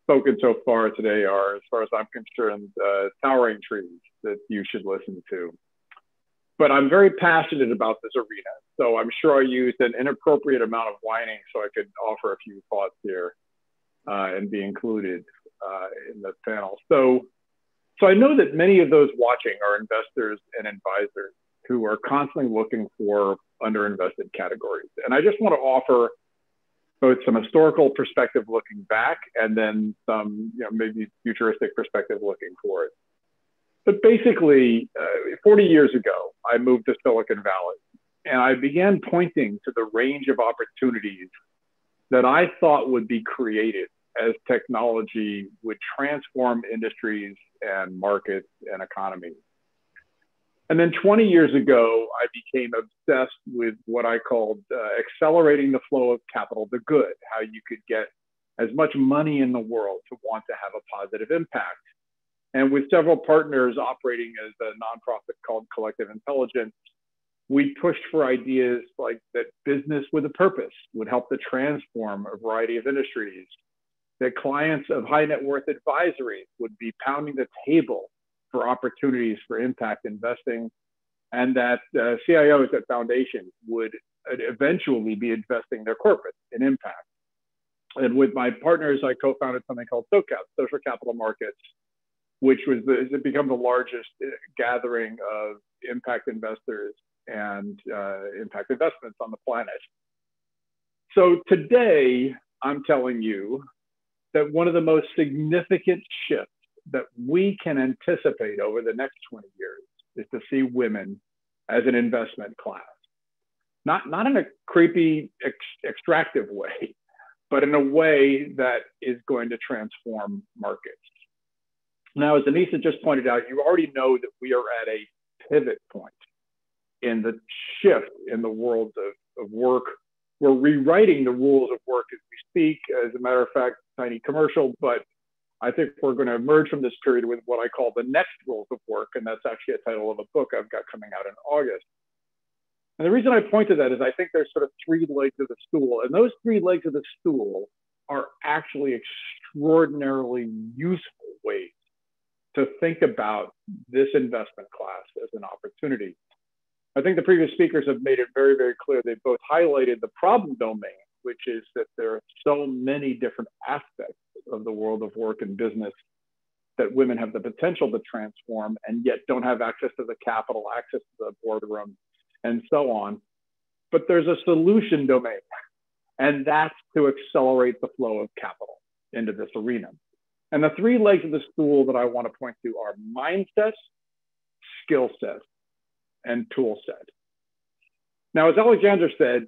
spoken so far today are, as far as I'm concerned, towering trees that you should listen to. But I'm very passionate about this arena. So I'm sure I used an inappropriate amount of whining so I could offer a few thoughts here and be included in the panel. So I know that many of those watching are investors and advisors who are constantly looking for underinvested categories. And I just want to offer both some historical perspective looking back and then some maybe futuristic perspective looking forward. But basically, 40 years ago, I moved to Silicon Valley, and I began pointing to the range of opportunities that I thought would be created as technology would transform industries and markets and economies. And then 20 years ago, I became obsessed with what I called accelerating the flow of capital to good, how you could get as much money in the world to want to have a positive impact. And with several partners operating as a nonprofit called Collective Intelligence, we pushed for ideas like that business with a purpose would help to transform a variety of industries, that clients of high net worth advisory would be pounding the table for opportunities for impact investing, and that CIOs at foundations would eventually be investing their corporate in impact. And with my partners, I co-founded something called SoCap, Social Capital Markets, which has become the largest gathering of impact investors and impact investments on the planet. So today, I'm telling you that one of the most significant shifts that we can anticipate over the next 20 years is to see women as an investment class. Not in a creepy, extractive way, but in a way that is going to transform markets. Now, as Anissa just pointed out, you already know that we are at a pivot point in the shift in the world of work. We're rewriting the rules of work as we speak. As a matter of fact, tiny commercial, but I think we're going to emerge from this period with what I call the next rules of work, and that's actually a title of a book I've got coming out in August. And the reason I point to that is I think there's sort of 3 legs of the stool, and those 3 legs of the stool are actually extraordinarily useful ways to think about this investment class as an opportunity. I think the previous speakers have made it very, very clear. They both highlighted the problem domain, which is that there are so many different aspects of the world of work and business that women have the potential to transform and yet don't have access to the capital, access to the boardroom, and so on. But there's a solution domain, and that's to accelerate the flow of capital into this arena. And the 3 legs of the stool that I want to point to are mindset, skill set, and tool set. Now, as Alexander said,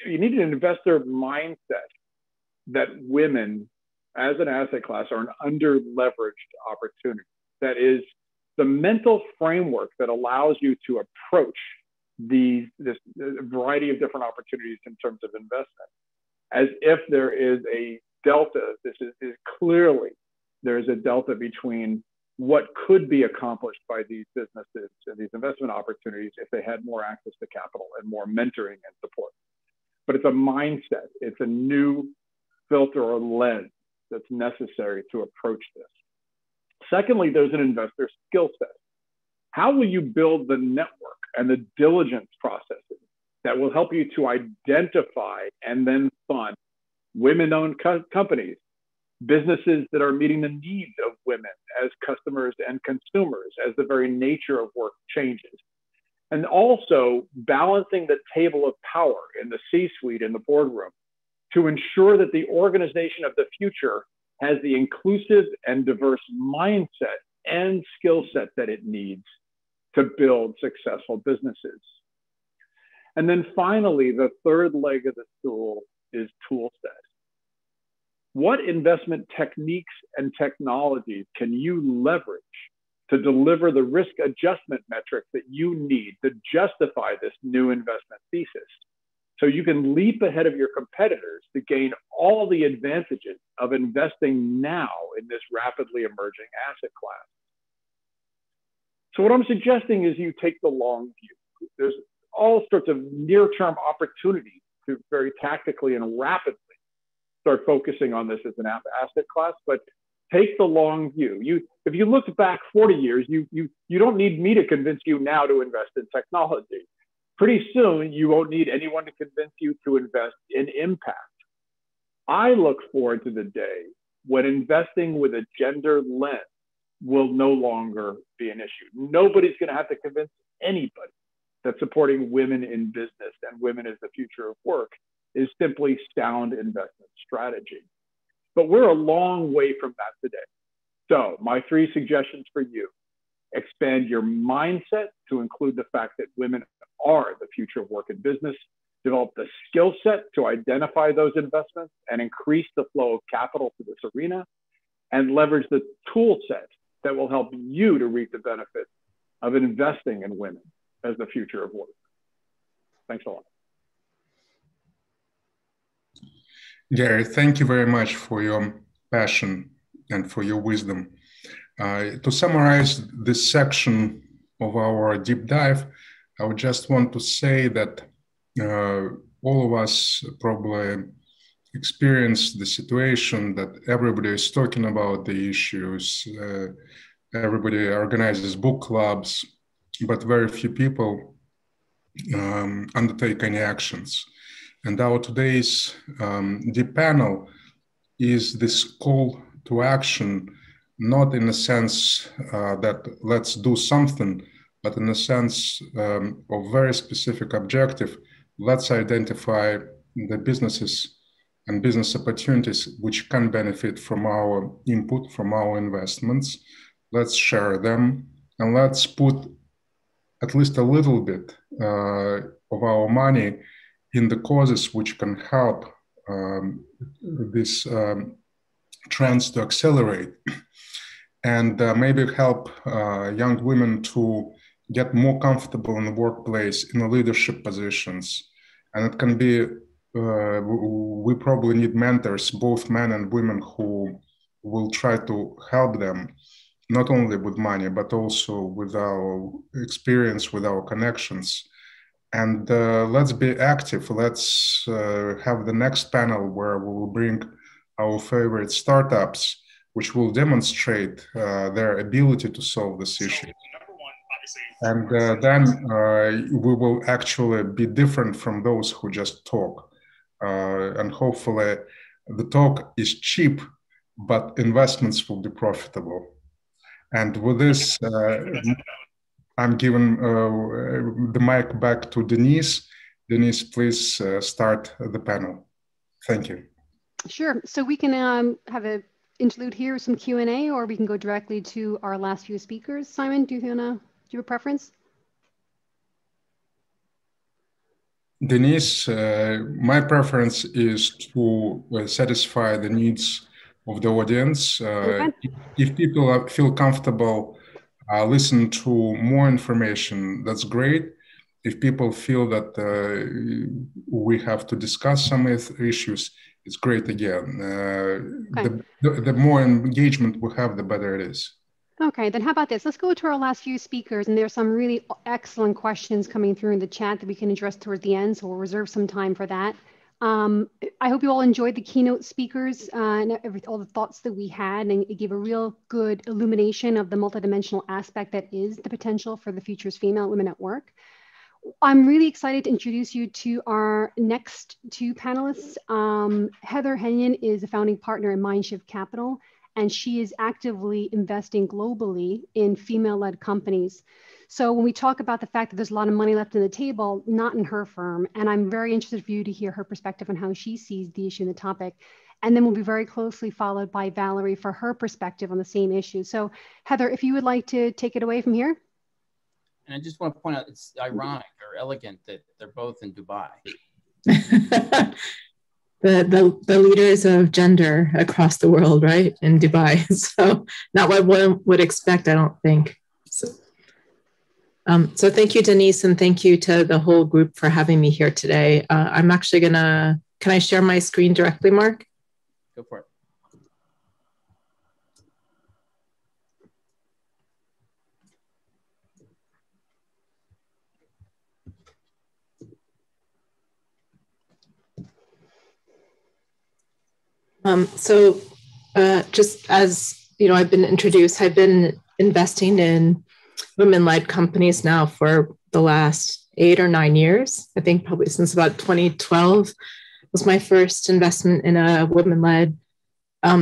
you need an investor mindset that women as an asset class are an under-leveraged opportunity. That is the mental framework that allows you to approach this variety of different opportunities in terms of investment as if there is a delta. This is clearly, there's a delta between what could be accomplished by these businesses and these investment opportunities if they had more access to capital and more mentoring and support. But it's a mindset. It's a new filter or lens that's necessary to approach this. Secondly, there's an investor skill set. How will you build the network and the diligence processes that will help you to identify and then fund women-owned companies businesses that are meeting the needs of women as customers and consumers as the very nature of work changes. And also balancing the table of power in the C-suite in the boardroom to ensure that the organization of the future has the inclusive and diverse mindset and skill set that it needs to build successful businesses. And then finally, the third leg of the stool is tool set. What investment techniques and technologies can you leverage to deliver the risk adjustment metrics that you need to justify this new investment thesis, so you can leap ahead of your competitors to gain all the advantages of investing now in this rapidly emerging asset class? So what I'm suggesting is you take the long view. There's all sorts of near-term opportunities to very tactically and rapidly start focusing on this as an asset class, but take the long view. If you look back 40 years, you don't need me to convince you now to invest in technology. Pretty soon, you won't need anyone to convince you to invest in impact. I look forward to the day when investing with a gender lens will no longer be an issue. Nobody's going to have to convince anybody that supporting women in business and women as the future of work is simply sound investment strategy. But we're a long way from that today. So my 3 suggestions for you: expand your mindset to include the fact that women are the future of work and business. Develop the skill set to identify those investments and increase the flow of capital to this arena, and leverage the tool set that will help you to reap the benefits of investing in women as the future of work. Thanks a lot. Gary, thank you very much for your passion and for your wisdom. To summarize this section of our deep dive, I would just want to say that all of us probably experience the situation that everybody is talking about the issues, everybody organizes book clubs, but very few people undertake any actions. And our today's deep panel is this call to action, not in the sense that let's do something, but in the sense of very specific objective. Let's identify the businesses and business opportunities which can benefit from our input, from our investments. Let's share them, and let's put at least a little bit of our money in the causes which can help these trends to accelerate, and maybe help young women to get more comfortable in the workplace, in the leadership positions. And it can be, we probably need mentors, both men and women, who will try to help them, not only with money, but also with our experience, with our connections. And let's be active. Let's have the next panel where we will bring our favorite startups, which will demonstrate their ability to solve this issue. And then we will actually be different from those who just talk. And hopefully the talk is cheap, but investments will be profitable. And with this, I'm giving the mic back to Denise. Denise, please start the panel. Thank you. Sure. So we can have an interlude here, some Q&A, or we can go directly to our last few speakers. Simon, do you have a preference? Denise, my preference is to satisfy the needs of the audience. Okay. If people feel comfortable listen to more information, that's great. If people feel that we have to discuss some issues, it's great again. Okay. The more engagement we have, the better it is. Okay, then how about this? Let's go to our last few speakers, and there's some really excellent questions coming through in the chat that we can address towards the end, so we'll reserve some time for that. I hope you all enjoyed the keynote speakers and all the thoughts that we had, and it gave a real good illumination of the multidimensional aspect that is the potential for the future's female women at work. I'm really excited to introduce you to our next two panelists. Heather Henyon is a founding partner in Mindshift Capital, and she is actively investing globally in female-led companies. So when we talk about the fact that there's a lot of money left on the table, not in her firm, and I'm very interested for you to hear her perspective on how she sees the issue and the topic. And then we'll be very closely followed by Valerie for her perspective on the same issue. So Heather, if you would like to take it away from here. And I just want to point out, it's ironic or elegant that they're both in Dubai. the leaders of gender across the world, right? In Dubai. So not what one would expect, I don't think. So thank you, Denise, and thank you to the whole group for having me here today. I'm actually can I share my screen directly, Mark? Go for it. Just as you know, I've been introduced, I've been investing in women-led companies now for the last 8 or 9 years. I think probably since about 2012 was my first investment in a women-led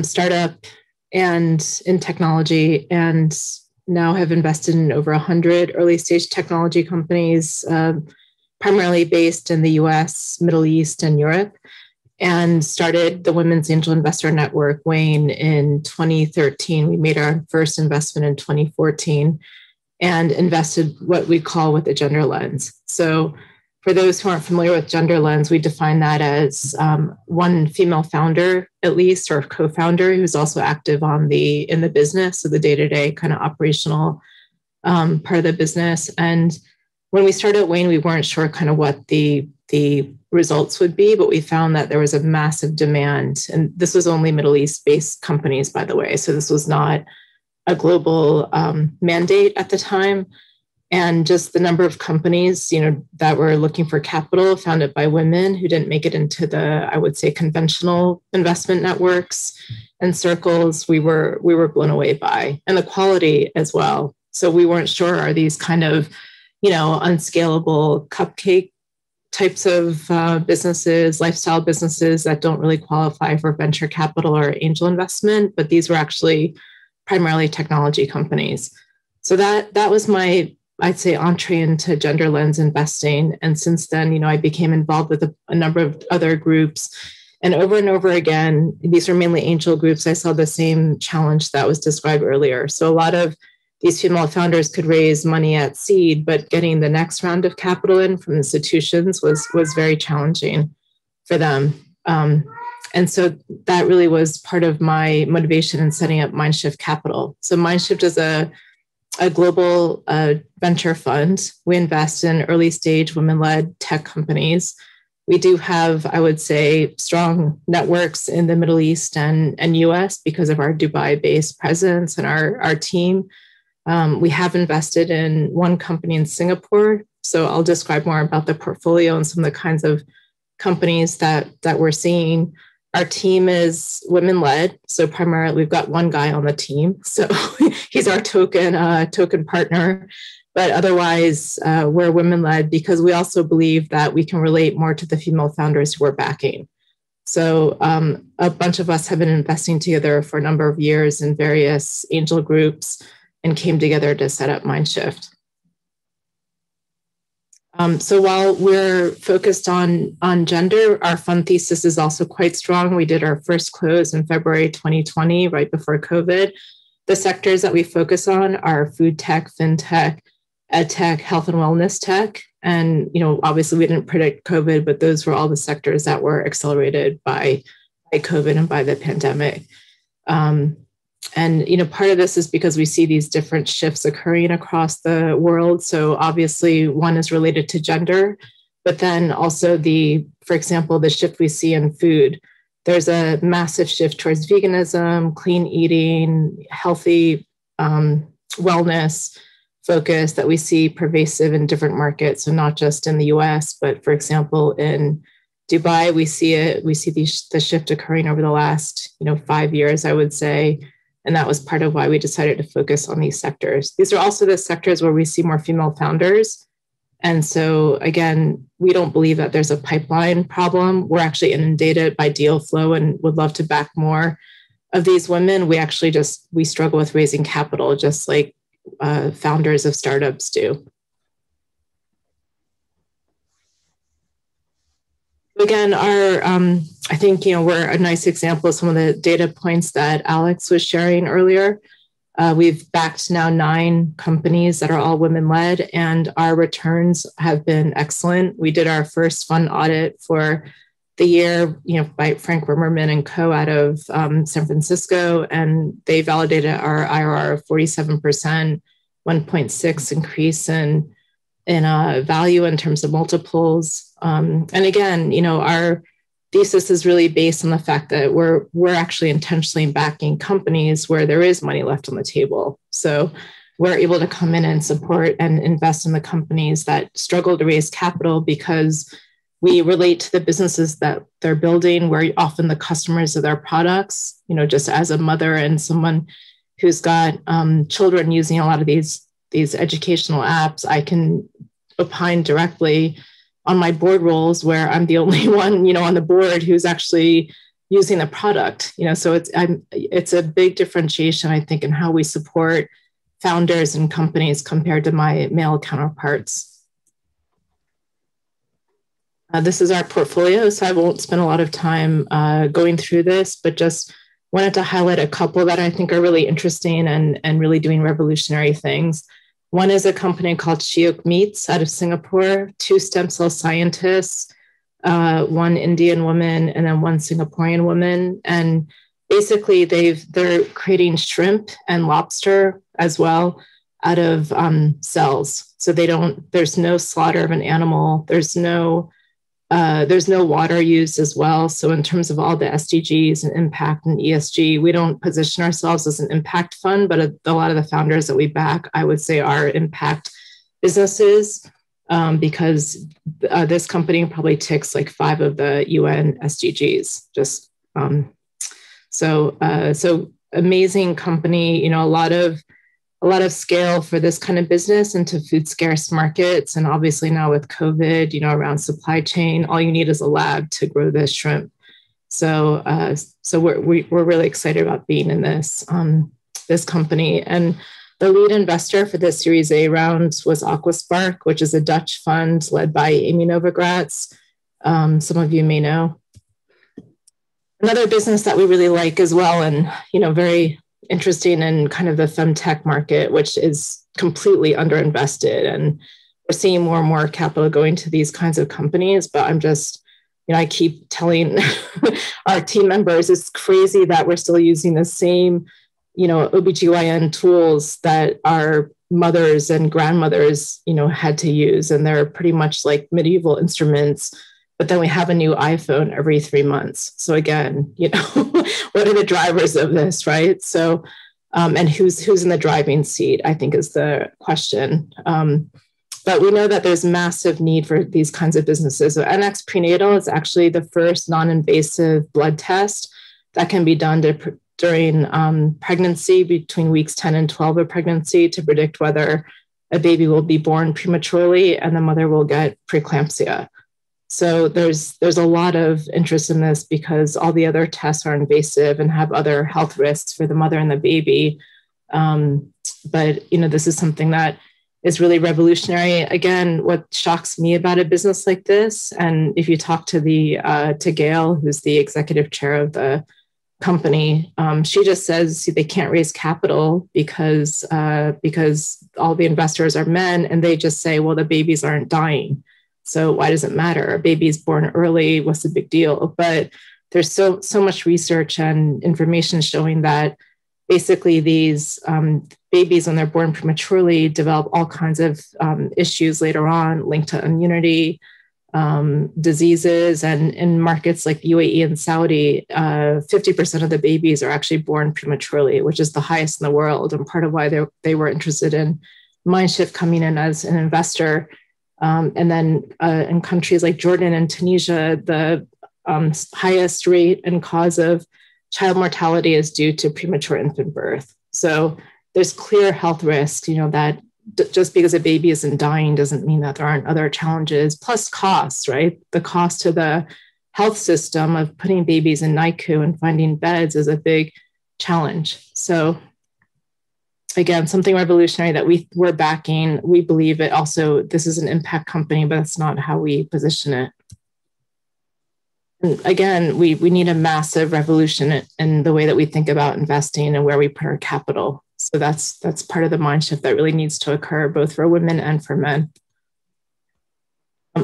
startup and in technology, and now have invested in over 100 early-stage technology companies, primarily based in the US, Middle East, and Europe, and started the Women's Angel Investor Network, WAIN, in 2013. We made our first investment in 2014 and invested what we call with a gender lens. So for those who aren't familiar with gender lens, we define that as one female founder, at least, or co-founder who's also active in the business, so the day-to-day kind of operational part of the business. And when we started WAIN, we weren't sure kind of what the results would be, but we found that there was a massive demand. And this was only Middle East-based companies, by the way. So this was not a global mandate at the time. And just the number of companies, that were looking for capital founded by women who didn't make it into the, I would say, conventional investment networks and circles, we were blown away by, and the quality as well. So we weren't sure, are these kind of, unscalable cupcake types of businesses, lifestyle businesses that don't really qualify for venture capital or angel investment, but these were actually primarily technology companies. So that was my, I'd say, entree into gender lens investing. And since then, I became involved with a number of other groups. And over again, these are mainly angel groups. I saw the same challenge that was described earlier. So a lot of these female founders could raise money at seed, but getting the next round of capital in from institutions was very challenging for them. And so that really was part of my motivation in setting up Mindshift Capital. So Mindshift is a global venture fund. We invest in early stage women-led tech companies. We do have, I would say, strong networks in the Middle East and US because of our Dubai-based presence and our team. We have invested in one company in Singapore. So I'll describe more about the portfolio and some of the kinds of companies that we're seeing. Our team is women-led. So primarily we've got one guy on the team. So he's our token partner. But otherwise, we're women-led because we also believe that we can relate more to the female founders who we're backing. So a bunch of us have been investing together for a number of years in various angel groups and came together to set up Mindshift. So while we're focused on gender, our fund thesis is also quite strong. We did our first close in February 2020, right before COVID. The sectors that we focus on are food tech, fintech, ed tech, health and wellness tech. And, obviously we didn't predict COVID, but those were all the sectors that were accelerated by COVID and by the pandemic. And, part of this is because we see these different shifts occurring across the world. So obviously one is related to gender, but then also for example, the shift we see in food. There's a massive shift towards veganism, clean eating, healthy wellness focus that we see pervasive in different markets. So not just in the US, but for example, in Dubai, we see the shift occurring over the last 5 years, I would say. And that was part of why we decided to focus on these sectors. These are also the sectors where we see more female founders. And so again, we don't believe that there's a pipeline problem. We're actually inundated by deal flow and would love to back more of these women. We struggle with raising capital, just like founders of startups do. Again, I think, we're a nice example of some of the data points that Alex was sharing earlier. We've backed now 9 companies that are all women-led, and our returns have been excellent. We did our first fund audit for the year, by Frank Rimmerman and co. out of San Francisco, and they validated our IRR of 47%, 1.6 increase in value in terms of multiples. And again, our thesis is really based on the fact that we're actually intentionally backing companies where there is money left on the table. So we're able to come in and support and invest in the companies that struggle to raise capital because we relate to the businesses that they're building. We're often the customers of their products. Just as a mother and someone who's got children using a lot of these educational apps, I can opine directly on my board roles where I'm the only one, on the board who's actually using the product. So it's a big differentiation, I think, in how we support founders and companies compared to my male counterparts. This is our portfolio, so I won't spend a lot of time going through this, but just wanted to highlight a couple that I think are really interesting and really doing revolutionary things. One is a company called Shiok Meats out of Singapore, 2 stem cell scientists, 1 Indian woman, and then 1 Singaporean woman. And basically they're creating shrimp and lobster as well out of cells. So there's no slaughter of an animal. There's no water used as well. So in terms of all the SDGs and impact and ESG, we don't position ourselves as an impact fund, but a lot of the founders that we back, I would say, are impact businesses because this company probably ticks like 5 of the UN SDGs. So amazing company, a lot of scale for this kind of business into food scarce markets. And obviously now with COVID, around supply chain, all you need is a lab to grow this shrimp. So we're really excited about being in this company. And the lead investor for this Series A round was Aquaspark, which is a Dutch fund led by Amy Novogratz. Some of you may know. Another business that we really like as well, and very interesting in kind of the femtech market, which is completely underinvested. And we're seeing more and more capital going to these kinds of companies. But I'm just, I keep telling our team members, it's crazy that we're still using the same, OBGYN tools that our mothers and grandmothers, had to use. And they're pretty much like medieval instruments. But then we have a new iPhone every 3 months. So again, what are the drivers of this, right? So, and who's in the driving seat, I think is the question. But we know that there's massive need for these kinds of businesses. So NX Prenatal is actually the first non-invasive blood test that can be done during pregnancy between weeks 10 and 12 of pregnancy to predict whether a baby will be born prematurely and the mother will get preeclampsia. So there's a lot of interest in this because all the other tests are invasive and have other health risks for the mother and the baby. But this is something that is really revolutionary. Again, what shocks me about a business like this, and if you talk to Gail, who's the executive chair of the company, she just says they can't raise capital because all the investors are men, and they just say, well, the babies aren't dying. So why does it matter? A baby's born early, what's the big deal? But there's so much research and information showing that basically these babies, when they're born prematurely, develop all kinds of issues later on linked to immunity, diseases. And in markets like UAE and Saudi, 50% of the babies are actually born prematurely, which is the highest in the world. And part of why they were interested in Mindshift coming in as an investor. And then in countries like Jordan and Tunisia, the highest rate and cause of child mortality is due to premature infant birth. So there's clear health risks, that just because a baby isn't dying doesn't mean that there aren't other challenges, plus costs, right? The cost to the health system of putting babies in NICU and finding beds is a big challenge. So again, something revolutionary that we're backing. We believe it also, this is an impact company, but that's not how we position it. And again, we need a massive revolution in the way that we think about investing and where we put our capital. So that's part of the mind shift that really needs to occur, both for women and for men.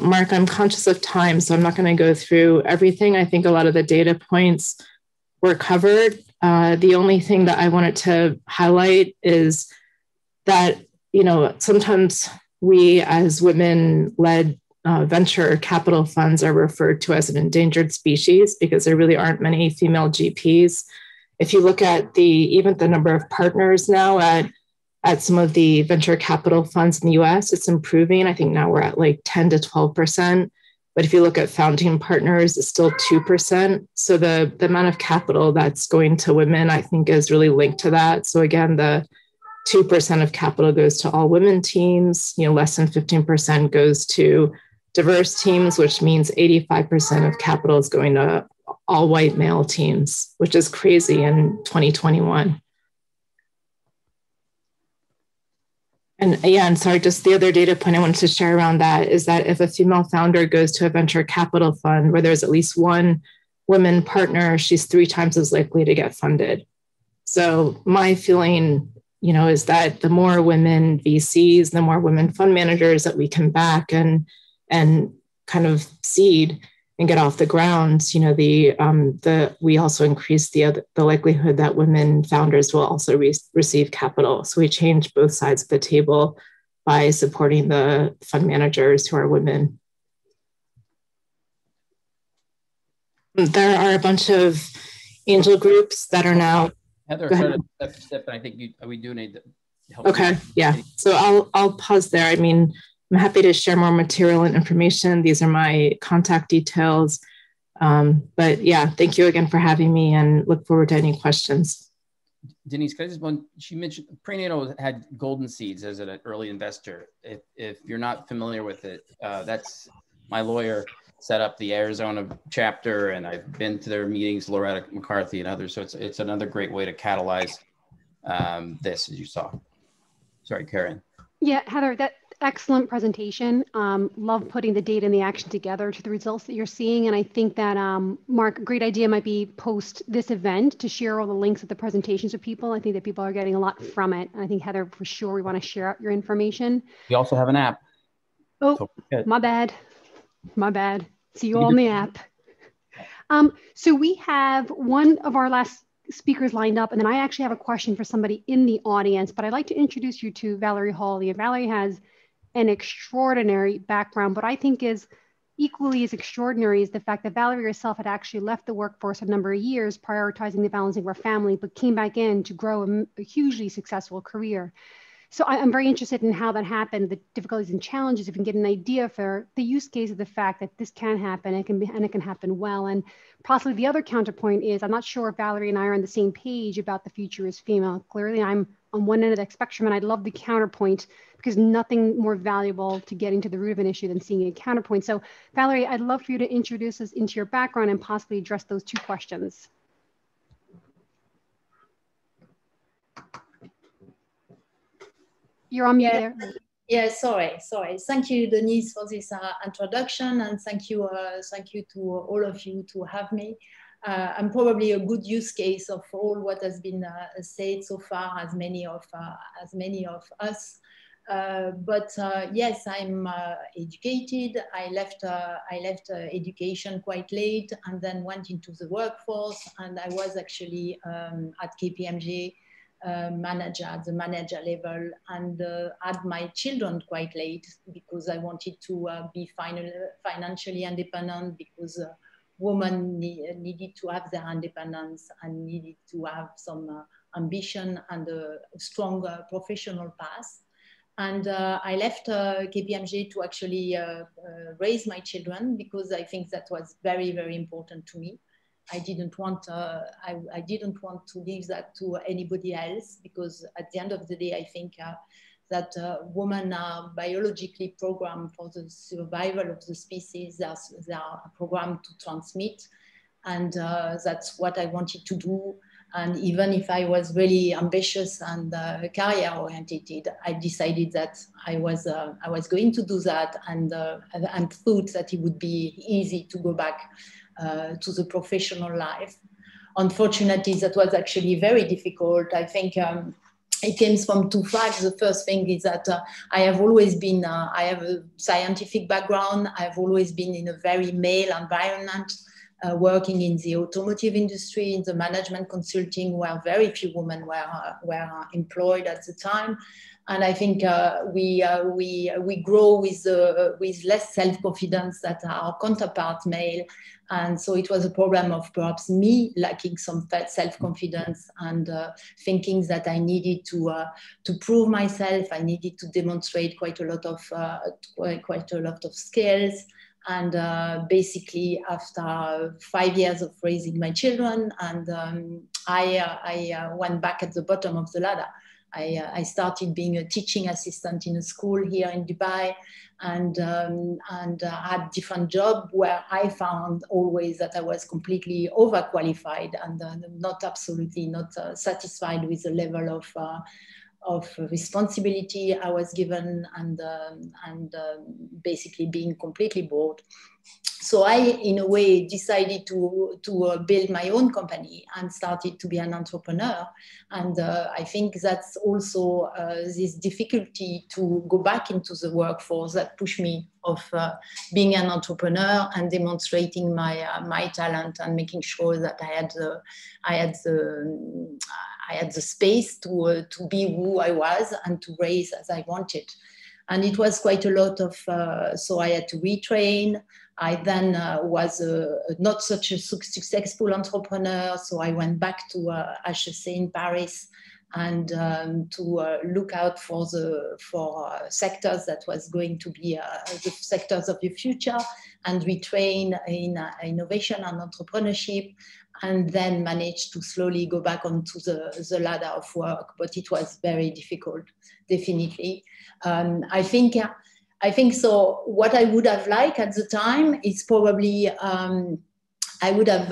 Mark, I'm conscious of time, so I'm not going to go through everything. I think a lot of the data points were covered. The only thing that I wanted to highlight is that, sometimes we as women-led venture capital funds are referred to as an endangered species because there really aren't many female GPs. If you look at even the number of partners now at some of the venture capital funds in the US, it's improving. I think now we're at like 10 to 12%. But if you look at founding partners, it's still 2%. So the amount of capital that's going to women, I think, is really linked to that. So again, the 2% of capital goes to all women teams, less than 15% goes to diverse teams, which means 85% of capital is going to all white male teams, which is crazy in 2021. And sorry, just the other data point I wanted to share around that is that if a female founder goes to a venture capital fund where there's at least one woman partner, she's 3 times as likely to get funded. So my feeling, is that the more women VCs, the more women fund managers that we can back and kind of seed and get off the ground, we also increase the likelihood that women founders will also receive capital. So we change both sides of the table by supporting the fund managers who are women. There are a bunch of angel groups that are now. Heather, step, and I think we do need to help. Okay, yeah. So I'll pause there. I mean, I'm happy to share more material and information. These are my contact details. But yeah, thank you again for having me and look forward to any questions. Denise, she mentioned Prenatal had golden seeds as an early investor. If you're not familiar with it, that's my lawyer set up the Arizona chapter, and I've been to their meetings, Loretta McCarthy and others. So it's another great way to catalyze this, as you saw. Sorry, Karen. Yeah, Heather, that excellent presentation. Love putting the data and the action together to the results that you're seeing. And I think that, Mark, a great idea might be post this event to share all the links of the presentations with people. I think that people are getting a lot from it. And I think, Heather, for sure, we want to share out your information. We also have an app. Oh, my bad. My bad. See you all on the app. So we have one of our last speakers lined up, and then I actually have a question for somebody in the audience, but I'd like to introduce you to Valerie Hawley. And Valerie has an extraordinary background, but I think is equally as extraordinary is the fact that Valerie herself had actually left the workforce a number of years, prioritizing the balancing of her family, but came back in to grow a hugely successful career. So I'm very interested in how that happened, the difficulties and challenges, if you can get an idea for the use case of the fact that this can happen, it can happen well. And possibly the other counterpoint is, I'm not sure if Valerie and I are on the same page about the future as female. Clearly, I'm on one end of the spectrum, and I'd love the counterpoint because nothing more valuable to getting to the root of an issue than seeing a counterpoint. So Valerie, I'd love for you to introduce us into your background and possibly address those 2 questions. You're on mute there. Yeah, sorry. Thank you, Denise, for this introduction, and thank you to all of you to have me. I'm probably a good use case of all what has been said so far, as many of us. But yes, I'm educated. I left education quite late, and then went into the workforce. And I was actually at KPMG. Manager at the manager level, and had my children quite late because I wanted to be financially independent, because women needed to have their independence and needed to have some ambition and a strong professional path. And I left KPMG to actually raise my children, because I think that was very, very important to me. I didn't want to leave that to anybody else, because at the end of the day, I think that women are biologically programmed for the survival of the species. They are programmed to transmit. And that's what I wanted to do. And even if I was really ambitious and career oriented, I decided that I was going to do that, and thought that it would be easy to go back to the professional life. Unfortunately, that was actually very difficult. I think it came from two facts. The first thing is that I have always been, I have a scientific background. I've always been in a very male environment. Working in the automotive industry, in the management consulting, where very few women were employed at the time. And I think we grow with less self-confidence than our counterpart male. And so it was a problem of perhaps me lacking some self-confidence and thinking that I needed to prove myself. I needed to demonstrate quite a lot of skills. And basically, after 5 years of raising my children, and I went back at the bottom of the ladder. I started being a teaching assistant in a school here in Dubai, and had different jobs where I found always that I was completely overqualified and not satisfied with the level of responsibility I was given, and basically being completely bored. So I, in a way, decided to build my own company and started to be an entrepreneur. And I think that's also this difficulty to go back into the workforce that pushed me of being an entrepreneur and demonstrating my talent and making sure that I had the space to be who I was and to raise as I wanted. And it was quite a lot of, so I had to retrain. I then was not such a successful entrepreneur, so I went back to HEC in Paris and to look out for sectors that was going to be the sectors of the future, and retrain in innovation and entrepreneurship, and then managed to slowly go back onto the ladder of work. But it was very difficult, definitely. I think so. What I would have liked at the time is probably I would have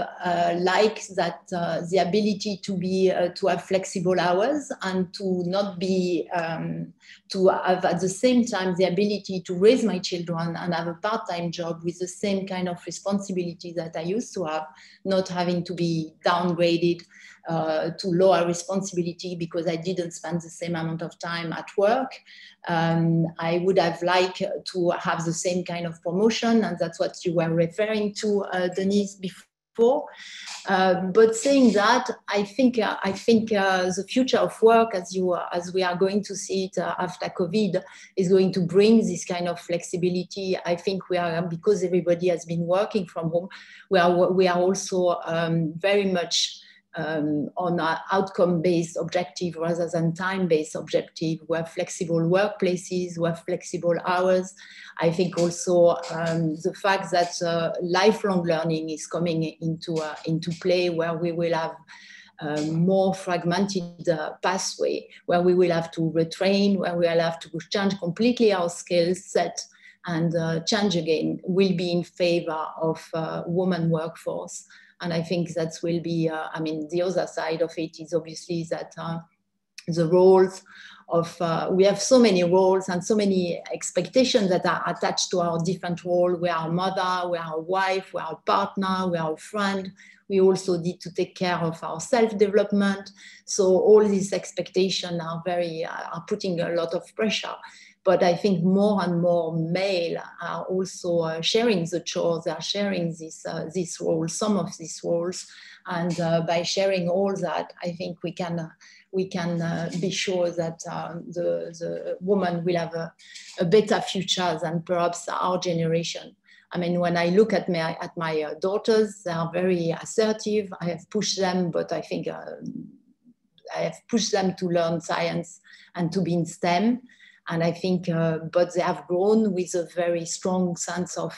liked that the ability to have flexible hours and to not be to have at the same time the ability to raise my children and have a part-time job with the same kind of responsibility that I used to have, not having to be downgraded to lower responsibility because I didn't spend the same amount of time at work. I would have liked to have the same kind of promotion, and that's what you were referring to, Denise, before. But saying that, I think the future of work, as we are going to see it after COVID, is going to bring this kind of flexibility. I think because everybody has been working from home, we are also very much on an outcome-based objective rather than time-based objective. We have flexible workplaces, we have flexible hours. I think also the fact that lifelong learning is coming into play, where we will have more fragmented pathway, where we will have to retrain, where we will have to change completely our skill set and change again, will be in favor of women workforce. And I think that will be, the other side of it is obviously that the roles of, we have so many roles and so many expectations that are attached to our different roles. We are a mother, we are a wife, we are a partner, we are a friend. We also need to take care of our self-development. So all these expectations are putting a lot of pressure. But I think more and more male are also sharing the chores. They are sharing this role, some of these roles, and by sharing all that, I think we can be sure that the woman will have a better future than perhaps our generation. I mean, when I look at my daughters, they are very assertive. I have pushed them, but I think I have pushed them to learn science and to be in STEM. And I think, but they have grown with a very strong sense of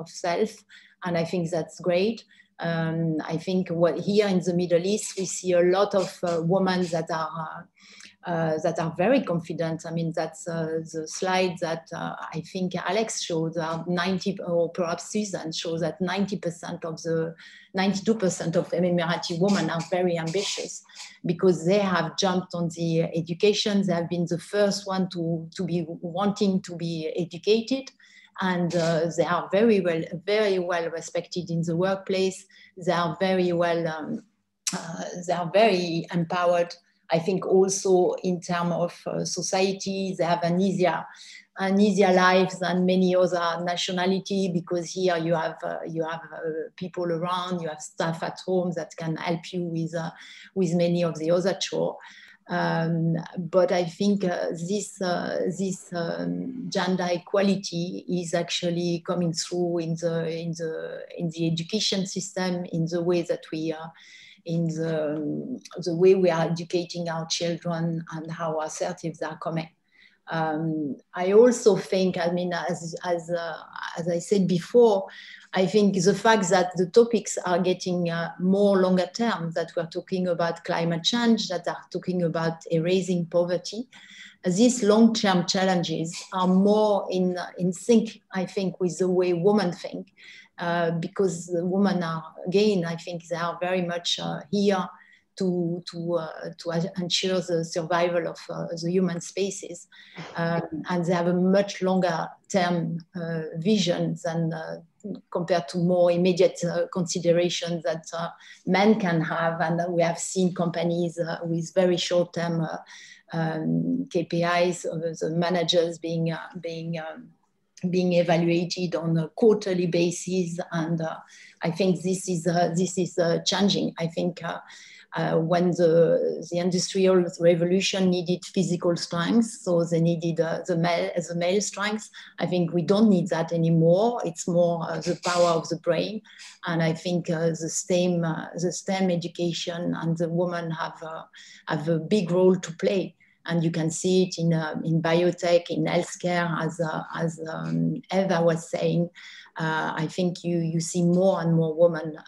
self. And I think that's great. I think what here in the Middle East, we see a lot of women that are very confident. I mean, that's the slide that I think Alex showed, 90, or perhaps Susan shows that 92% of the Emirati women are very ambitious because they have jumped on the education. They have been the first one to be wanting to be educated. And they are very well respected in the workplace. They are very well, they are very empowered. I think also in terms of society, they have an easier life than many other nationality, because here you have people around, you have staff at home that can help you with many of the other chores. But I think this gender equality is actually coming through in the education system, in the way that we are, in the way we are educating our children and how assertive they are coming. I also think, I mean, as I said before, I think the fact that the topics are getting more longer term, that we're talking about climate change, that are talking about erasing poverty, these long-term challenges are more in sync, I think, with the way women think, because the women are, again, I think they are very much here to ensure the survival of the human species. And they have a much longer term vision than compared to more immediate considerations that men can have. And we have seen companies with very short term KPIs, the managers being evaluated on a quarterly basis. And I think this is changing. I think when the industrial revolution needed physical strength, so they needed the male strength. I think we don't need that anymore. It's more the power of the brain, and I think the STEM education and the women have a big role to play. And you can see it in biotech, in healthcare, as Eva was saying. I think you see more and more women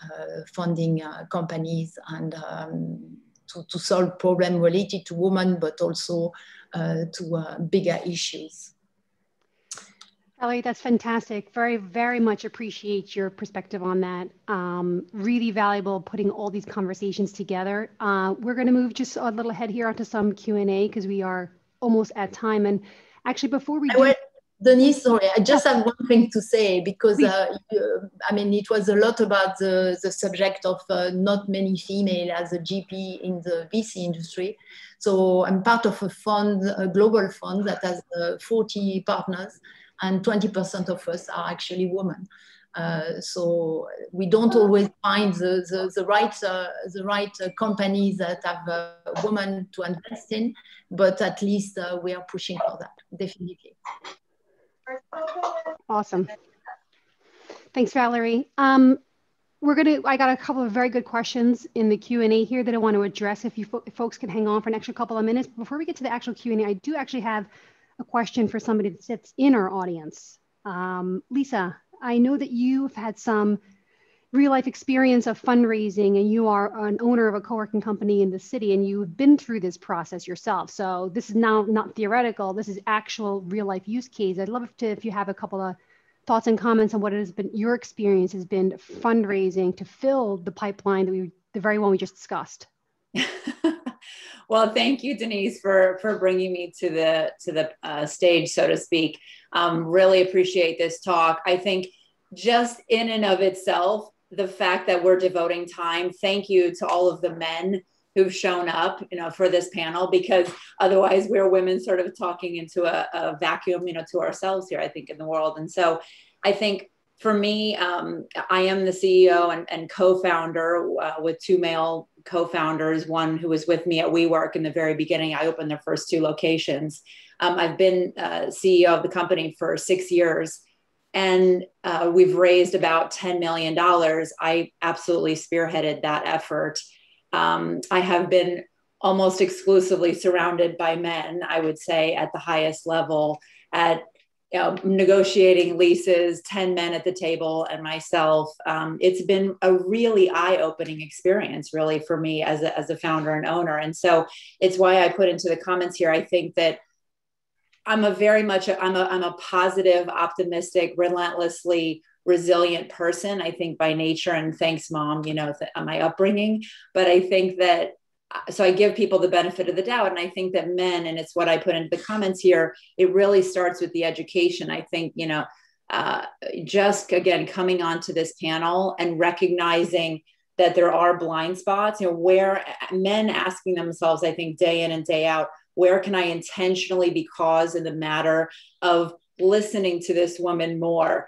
funding companies and to solve problems related to women, but also to bigger issues. Ellie, that's fantastic. Very, very much appreciate your perspective on that. Really valuable putting all these conversations together. We're going to move just a little ahead here onto some Q&A because we are almost at time. And actually, before we do... Denise, sorry, I just have one thing to say, because I mean, it was a lot about the subject of not many female as a GP in the VC industry. So I'm part of a fund, a global fund that has 40 partners, and 20% of us are actually women. So we don't always find the right companies that have women to invest in, but at least we are pushing for that, definitely. Awesome. Thanks, Valerie. I got a couple of very good questions in the Q&A here that I want to address. If folks can hang on for an extra couple of minutes. Before we get to the actual Q&A, I do actually have a question for somebody that sits in our audience. Lisa, I know that you've had some real life experience of fundraising, and you are an owner of a co-working company in the city, and you've been through this process yourself. So this is now not theoretical, this is actual real life use case. I'd love if you have a couple of thoughts and comments on what it has been, your experience has been fundraising to fill the pipeline the very one we just discussed. Well, thank you, Denise, for bringing me to the stage, so to speak. Really appreciate this talk. I think just in and of itself, the fact that we're devoting time, thank you to all of the men who've shown up, for this panel, because otherwise we're women sort of talking into a vacuum, to ourselves here, I think, in the world. And so I think for me, I am the CEO and co-founder with two male co-founders, one who was with me at WeWork in the very beginning. I opened their first 2 locations. I've been CEO of the company for 6 years. And we've raised about $10 million. I absolutely spearheaded that effort. I have been almost exclusively surrounded by men, I would say, at the highest level, at negotiating leases, 10 men at the table and myself. It's been a really eye-opening experience, really, for me as a founder and owner. And so it's why I put into the comments here, I think that I'm a positive, optimistic, relentlessly resilient person, I think, by nature, and thanks, Mom, my upbringing. But I think that, so I give people the benefit of the doubt. And I think that men, and it's what I put into the comments here, it really starts with the education. I think, just again, coming onto this panel and recognizing that there are blind spots, where men asking themselves, I think, day in and day out, where can I intentionally be cause in the matter of listening to this woman more,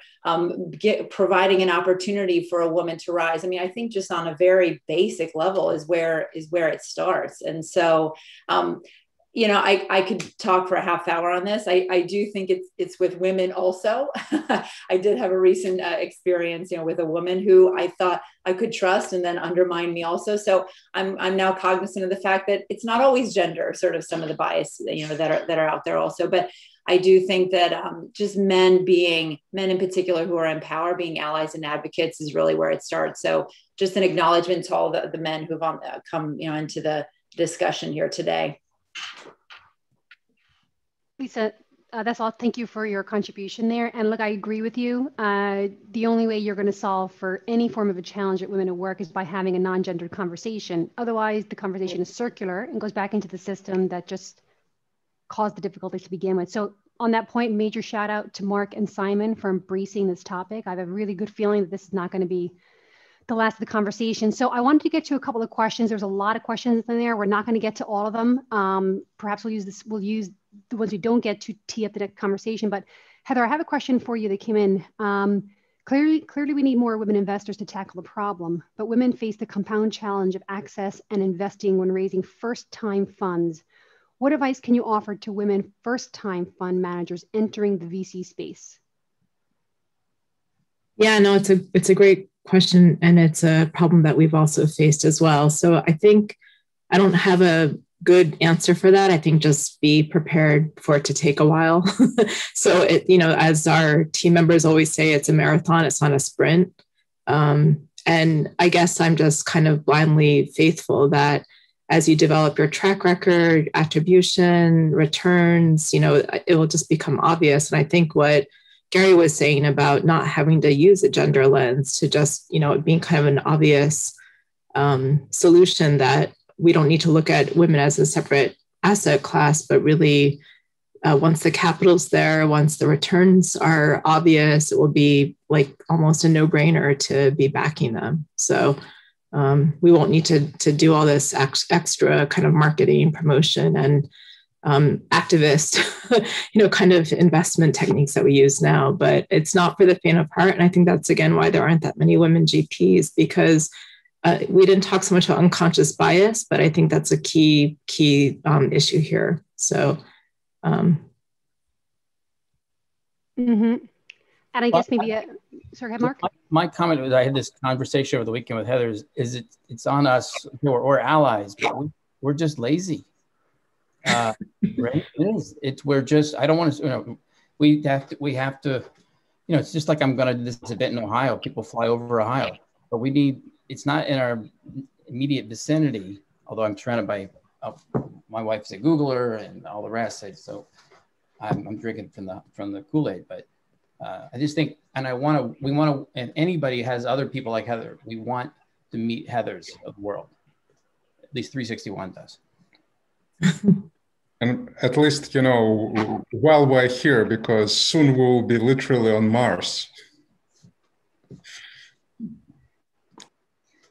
providing an opportunity for a woman to rise. I mean, I think just on a very basic level is where it starts. And so, I could talk for a half hour on this. I do think it's with women also. I did have a recent experience, with a woman who I thought I could trust and then undermined me also. So I'm now cognizant of the fact that it's not always gender, sort of some of the bias, that are out there also. But I do think that just men in particular who are in power, being allies and advocates is really where it starts. So just an acknowledgement to all the men who've come, into the discussion here today. Lisa, that's all. Thank you for your contribution there. And look, I agree with you. The only way you're going to solve for any form of a challenge at women at work is by having a non-gendered conversation. Otherwise, the conversation is circular and goes back into the system that just caused the difficulties to begin with. So on that point, major shout out to Mark and Simon for embracing this topic. I have a really good feeling that this is not going to be the last of the conversation. So I wanted to get to a couple of questions. There's a lot of questions in there. We're not going to get to all of them. Perhaps we'll use the ones we don't get to tee up the next conversation. But Heather, I have a question for you that came in. Clearly we need more women investors to tackle the problem, but women face the compound challenge of access and investing when raising first-time funds. What advice can you offer to women first-time fund managers entering the VC space? Yeah, no, it's a great question, and it's a problem that we've also faced as well. So I think I don't have a good answer for that. I think just be prepared for it to take a while. So as our team members always say, it's a marathon, it's not a sprint. And I guess I'm just kind of blindly faithful that as you develop your track record, attribution, returns, it will just become obvious. And I think what Gary was saying about not having to use a gender lens to just, it being kind of an obvious solution, that we don't need to look at women as a separate asset class, but really once the capital's there, once the returns are obvious, it will be like almost a no-brainer to be backing them. So we won't need to do all this extra kind of marketing, promotion, and activist, kind of investment techniques that we use now. But it's not for the faint of heart. And I think that's, again, why there aren't that many women GPs, because we didn't talk so much about unconscious bias, but I think that's a key issue here. So, And I guess maybe, sorry, Mark? My comment was, I had this conversation over the weekend with Heather, is it's on us, or allies, but we're just lazy. Right? It is. We're just, I don't want to, we have to, it's just like I'm going to do this event in Ohio. People fly over Ohio, but it's not in our immediate vicinity, although I'm surrounded by, my wife's a Googler and all the rest. So I'm drinking from the Kool-Aid, but I just think, and and anybody has other people like Heather, we want to meet Heathers of the world. At least 361 does. And at least, while we're here, because soon we'll be literally on Mars.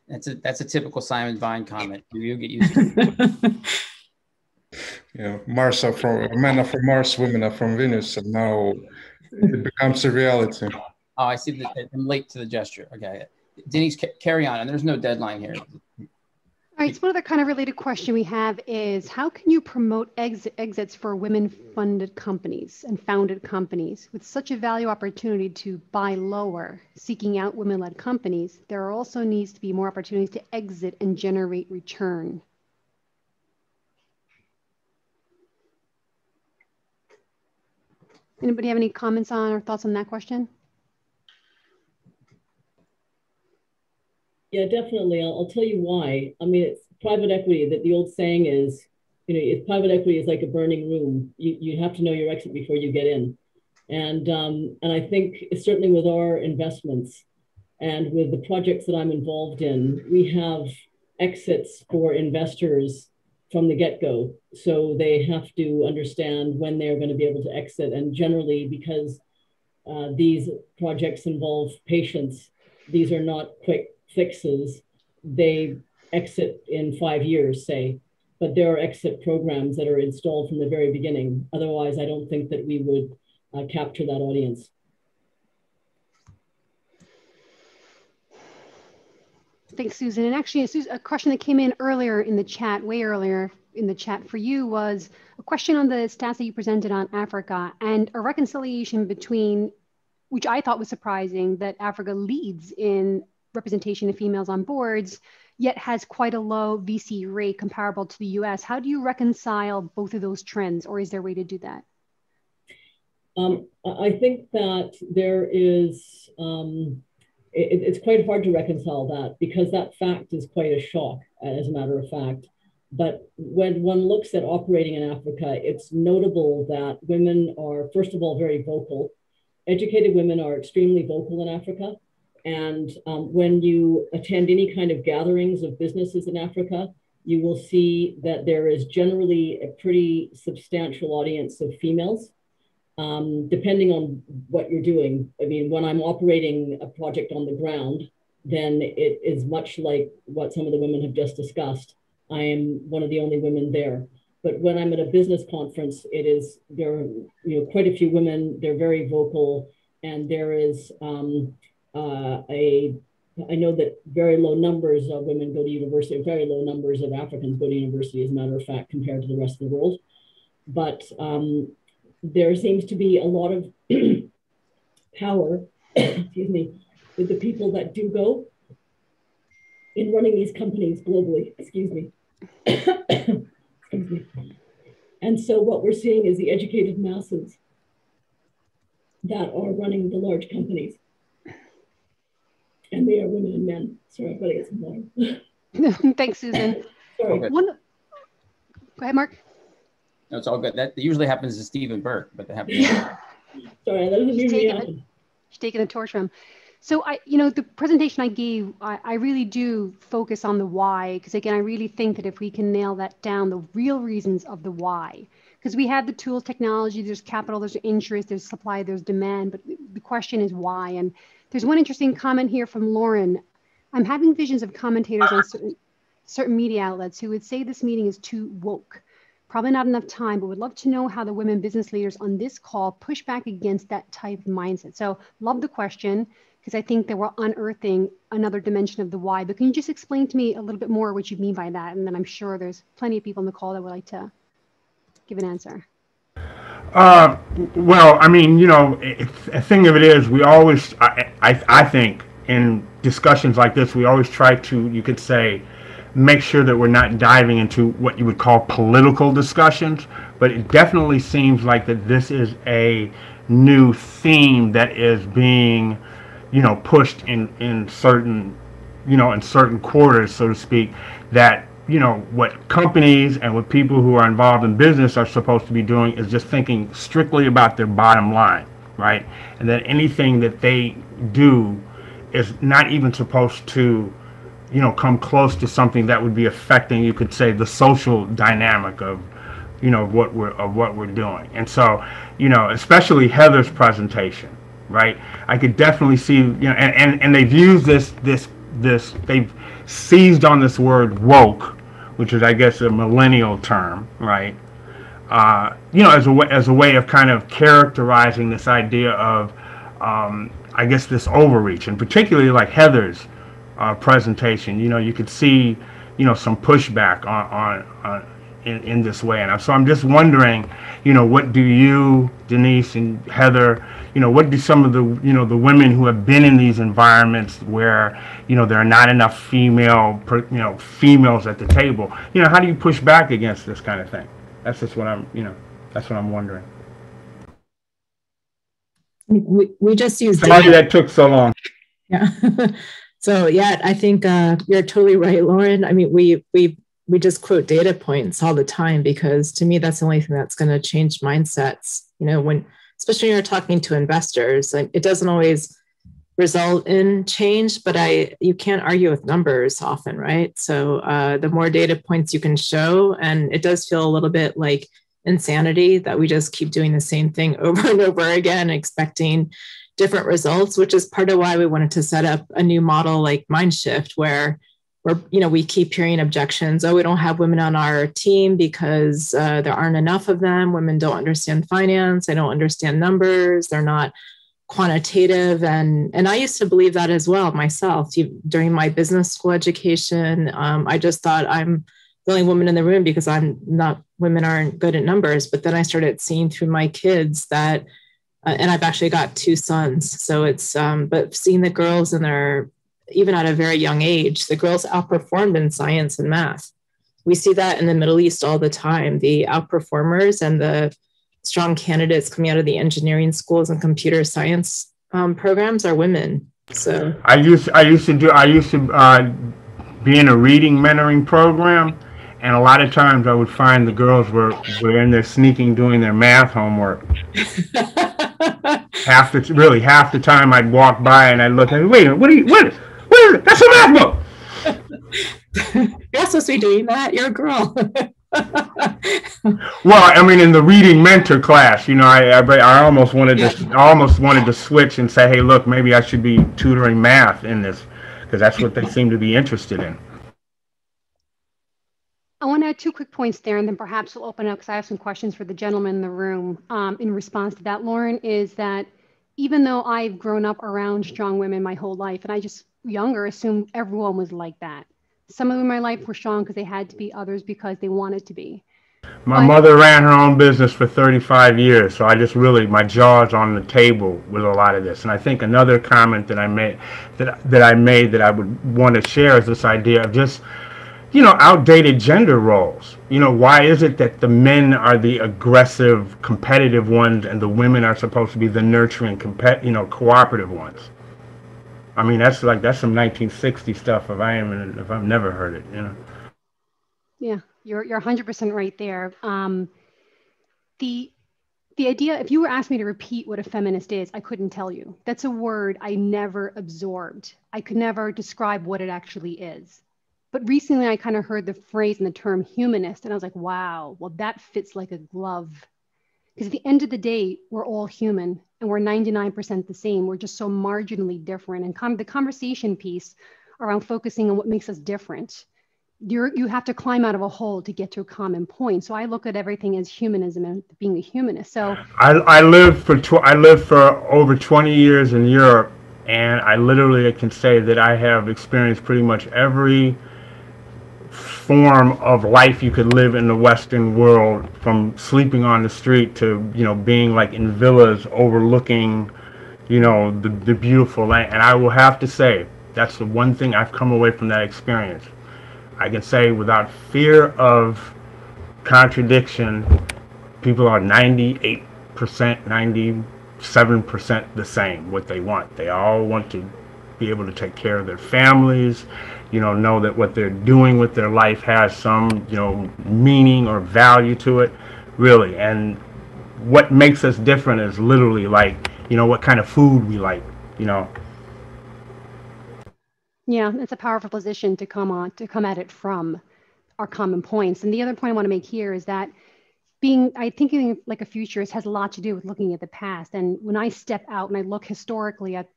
That's a typical Simon Vine comment. You get used to it. Mars men are from Mars, women are from Venus, and now it becomes a reality. Oh, I see that I'm late to the gesture. Okay. Denise, carry on. And there's no deadline here. All right, so one other kind of related question we have is, how can you promote exits for women-funded companies and founded companies? With such a value opportunity to buy lower, seeking out women-led companies, there also needs to be more opportunities to exit and generate return. Anybody have any comments on or thoughts on that question? Yeah, definitely. I'll tell you why. I mean, it's private equity. That the old saying is, you know, if private equity is like a burning room, you have to know your exit before you get in. And I think certainly with our investments and with the projects that I'm involved in, we have exits for investors from the get-go. So they have to understand when they're going to be able to exit. And generally, because these projects involve patients, these are not quick fixes. They exit in 5 years, say, but there are exit programs that are installed from the very beginning. Otherwise, I don't think that we would capture that audience. Thanks, Susan. And actually, a question that came in earlier in the chat, way earlier in the chat for you, was a question on the stats that you presented on Africa and a reconciliation between, which I thought was surprising, that Africa leads in representation of females on boards, yet has quite a low VC rate comparable to the US. How do you reconcile both of those trends, or is there a way to do that? I think that there is, it's quite hard to reconcile that because that fact is quite a shock, as a matter of fact. But when one looks at operating in Africa, it's notable that women are, first of all, very vocal. Educated women are extremely vocal in Africa. And when you attend any kind of gatherings of businesses in Africa, you will see that there is generally a pretty substantial audience of females. Depending on what you're doing. I mean, when I'm operating a project on the ground, then it is much like what some of the women have just discussed. I am one of the only women there. But when I'm at a business conference, there are quite a few women. They're very vocal, and there is I know that very low numbers of women go to university. Very low numbers of Africans go to university, as a matter of fact, compared to the rest of the world. But there seems to be a lot of power, excuse me, with the people that do go in running these companies globally, excuse me. Excuse me. And so what we're seeing is the educated masses that are running the large companies. And they are women and men. Sorry, I've got to get some water. Thanks, Susan. Sorry. Go ahead, Mark. No, it's all good. That usually happens to Stephen Burke, but that happens. Sorry, that doesn't usually happen. She's taking the torch from him. So the presentation I gave, I really do focus on the why, because again, I really think that if we can nail that down, the real reasons of the why, because we have the tools, technology, there's capital, there's interest, there's supply, there's demand, but the question is why. And there's one interesting comment here from Lauren. I'm having visions of commentators on certain media outlets who would say this meeting is too woke. Probably not enough time, but would love to know how the women business leaders on this call push back against that type of mindset. So love the question, because I think that we're unearthing another dimension of the why. But can you just explain to me a little bit more what you mean by that? And then I'm sure there's plenty of people on the call that would like to give an answer. Well, I mean, the thing of it is, we always, I think, in discussions like this, we always try to, you could say, make sure that we're not diving into what you would call political discussions, but it definitely seems like that this is a new theme that is being, pushed in certain, in certain quarters, so to speak, that, what companies and what people who are involved in business are supposed to be doing is just thinking strictly about their bottom line, right? And that anything that they do is not even supposed to come close to something that would be affecting, you could say, the social dynamic of, what we're doing. And so, especially Heather's presentation, right? I could definitely see, and they've used this, they've seized on this word woke, which is, I guess, a millennial term, right? As a way of kind of characterizing this idea of, I guess, this overreach, and particularly like Heather's presentation, you could see, some pushback on in this way. And so I'm just wondering, what do you, Denise and Heather, what do some of the, the women who have been in these environments where, there are not enough females at the table, how do you push back against this kind of thing? That's just what I'm, that's what I'm wondering. We just use Sorry that took so long. Yeah. So yeah, I think you're totally right, Lauren. I mean, we just quote data points all the time because to me, that's the only thing that's going to change mindsets. You know, when especially when you're talking to investors, like, it doesn't always result in change, but you can't argue with numbers often, right? So the more data points you can show, and it does feel a little bit like insanity that we just keep doing the same thing over and over again, expecting different results, which is part of why we wanted to set up a new model like Mindshift, where we keep hearing objections. Oh, we don't have women on our team because there aren't enough of them. Women don't understand finance. They don't understand numbers. They're not quantitative. And I used to believe that as well myself. During my business school education, I just thought I'm the only woman in the room because women aren't good at numbers. But then I started seeing through my kids that, and I've actually got 2 sons. So it's, but seeing the girls even at a very young age, the girls outperformed in science and math. We see that in the Middle East all the time. The outperformers and the strong candidates coming out of the engineering schools and computer science programs are women. So I used to be in a reading mentoring program, and a lot of times I would find the girls were in there sneaking doing their math homework. half the time I'd walk by and I'd look at, wait, what is it? That's a math book. You're supposed to be doing that. You're a girl. Well, I mean, in the reading mentor class, I almost wanted to switch and say, hey, look, maybe I should be tutoring math in this, because that's what they seem to be interested in. I want to add 2 quick points there, and then perhaps we'll open up because I have some questions for the gentleman in the room in response to that. Lauren, is that even though I've grown up around strong women my whole life, and I just younger assumed everyone was like that. Some of them in my life were strong because they had to be, others because they wanted to be. My mother ran her own business for 35 years, so I just my jaw's on the table with a lot of this. And I think another comment that I made that I would want to share is this idea of just, outdated gender roles. Why is it that the men are the aggressive, competitive ones and the women are supposed to be the nurturing, cooperative ones? I mean, that's some 1960 stuff if I've never heard it, Yeah, you're 100% right there. The idea, if you were asking me to repeat what a feminist is, I couldn't tell you. That's a word I never absorbed. I could never describe what it actually is. But recently I kind of heard the phrase and the term humanist, and I was like, wow, well, that fits like a glove. Because at the end of the day, we're all human and we're 99% the same. We're just so marginally different. And the conversation piece around focusing on what makes us different, you have to climb out of a hole to get to a common point. So I look at everything as humanism and being a humanist. So I lived for over 20 years in Europe, and I literally can say that I have experienced pretty much every form of life you could live in the Western world, from sleeping on the street to being like in villas overlooking the beautiful land. And I will have to say that's the one thing I've come away from that experience. I can say without fear of contradiction, people are 98%, 97% the same. What they want, they all want to be able to take care of their families, know that what they're doing with their life has some, meaning or value to it, really. And what makes us different is literally like, what kind of food we like, Yeah, it's a powerful position to come at it from our common points. And the other point I want to make here is that thinking like a futurist has a lot to do with looking at the past. And when I step out and I look historically at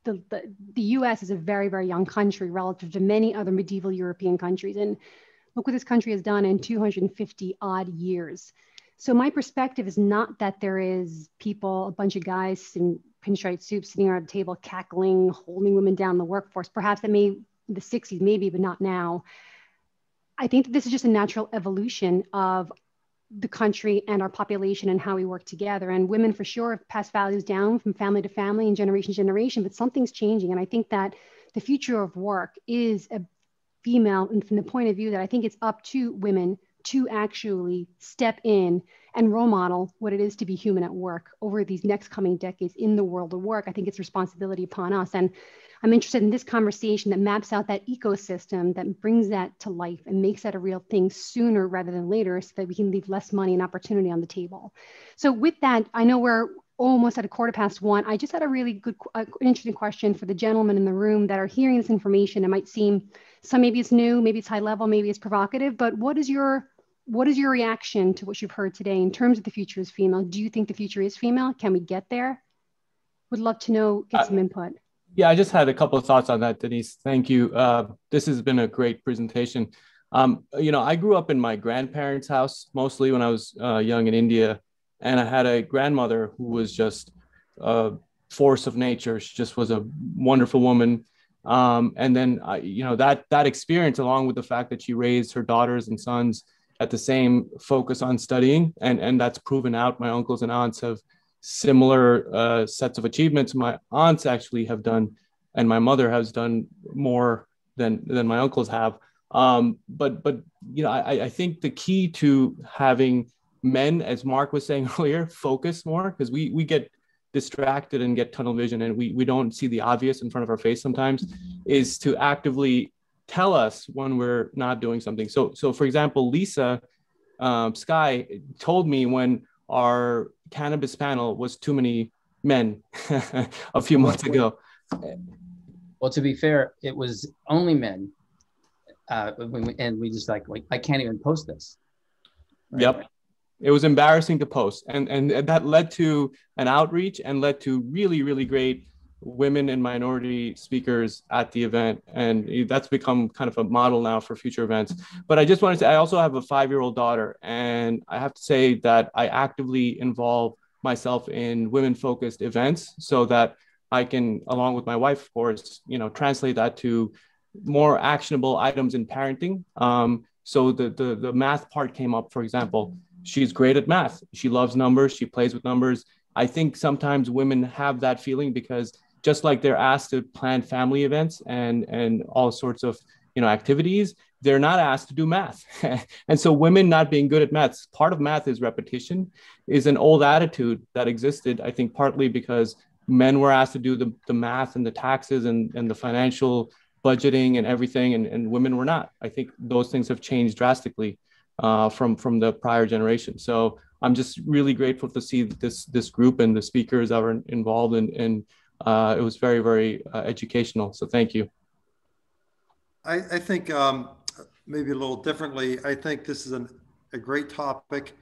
the US is a very, very young country relative to many other medieval European countries. And look what this country has done in 250 odd years. So my perspective is not that there is a bunch of guys in pinstripe suits sitting around a table cackling, holding women down in the workforce. Perhaps that may the 60s, maybe, but not now. I think that this is just a natural evolution of the country and our population and how we work together. And women for sure have passed values down from family to family and generation to generation, but something's changing. And I think that the future of work is a female, and from the point of view that I think it's up to women to actually step in and role model what it is to be human at work over these next coming decades in the world of work. I think it's responsibility upon us. And I'm interested in this conversation that maps out that ecosystem, that brings that to life and makes that a real thing sooner rather than later, so that we can leave less money and opportunity on the table. So with that, I know we're almost at 1:15. I just had a really good, interesting question for the gentlemen in the room that are hearing this information. It might seem, maybe it's new, maybe it's high level, maybe it's provocative, but what is your reaction to what you've heard today in terms of the future is female? Do you think the future is female? Can we get there? Would love to know, get some input. Yeah, I just had a couple of thoughts on that, Denise. Thank you. This has been a great presentation. I grew up in my grandparents' house, mostly when I was young in India. And I had a grandmother who was just a force of nature. She just was a wonderful woman. And then, that experience, along with the fact that she raised her daughters and sons at the same focus on studying, and that's proven out. My uncles and aunts have similar sets of achievements. My aunts actually have done, and my mother has done more than my uncles have. I think the key to having men, as Mark was saying earlier, focus more, because we get distracted and get tunnel vision, and we don't see the obvious in front of our face sometimes, is to actively tell us when we're not doing something. So for example, Lisa Sky told me when our cannabis panel was too many men a few months ago. Well, to be fair, it was only men. And we just like, I can't even post this. Right? Yep. It was embarrassing to post. And that led to an outreach and led to really, really great women and minority speakers at the event. And that's become kind of a model now for future events. But I just want to say, I also have a 5-year-old daughter. And I have to say that I actively involve myself in women-focused events so that I can, along with my wife, of course, translate that to more actionable items in parenting. So the math part came up, for example. She's great at math. She loves numbers. She plays with numbers. I think sometimes women have that feeling because just like they're asked to plan family events and all sorts of activities, they're not asked to do math. And so women not being good at math, part of math is repetition, is an old attitude that existed, I think, partly because men were asked to do the math and the taxes and the financial budgeting and everything, and women were not. I think those things have changed drastically from the prior generation. So I'm just really grateful to see this group and the speakers that were involved, and it was very, very educational. So thank you. I think maybe a little differently. I think this is a great topic,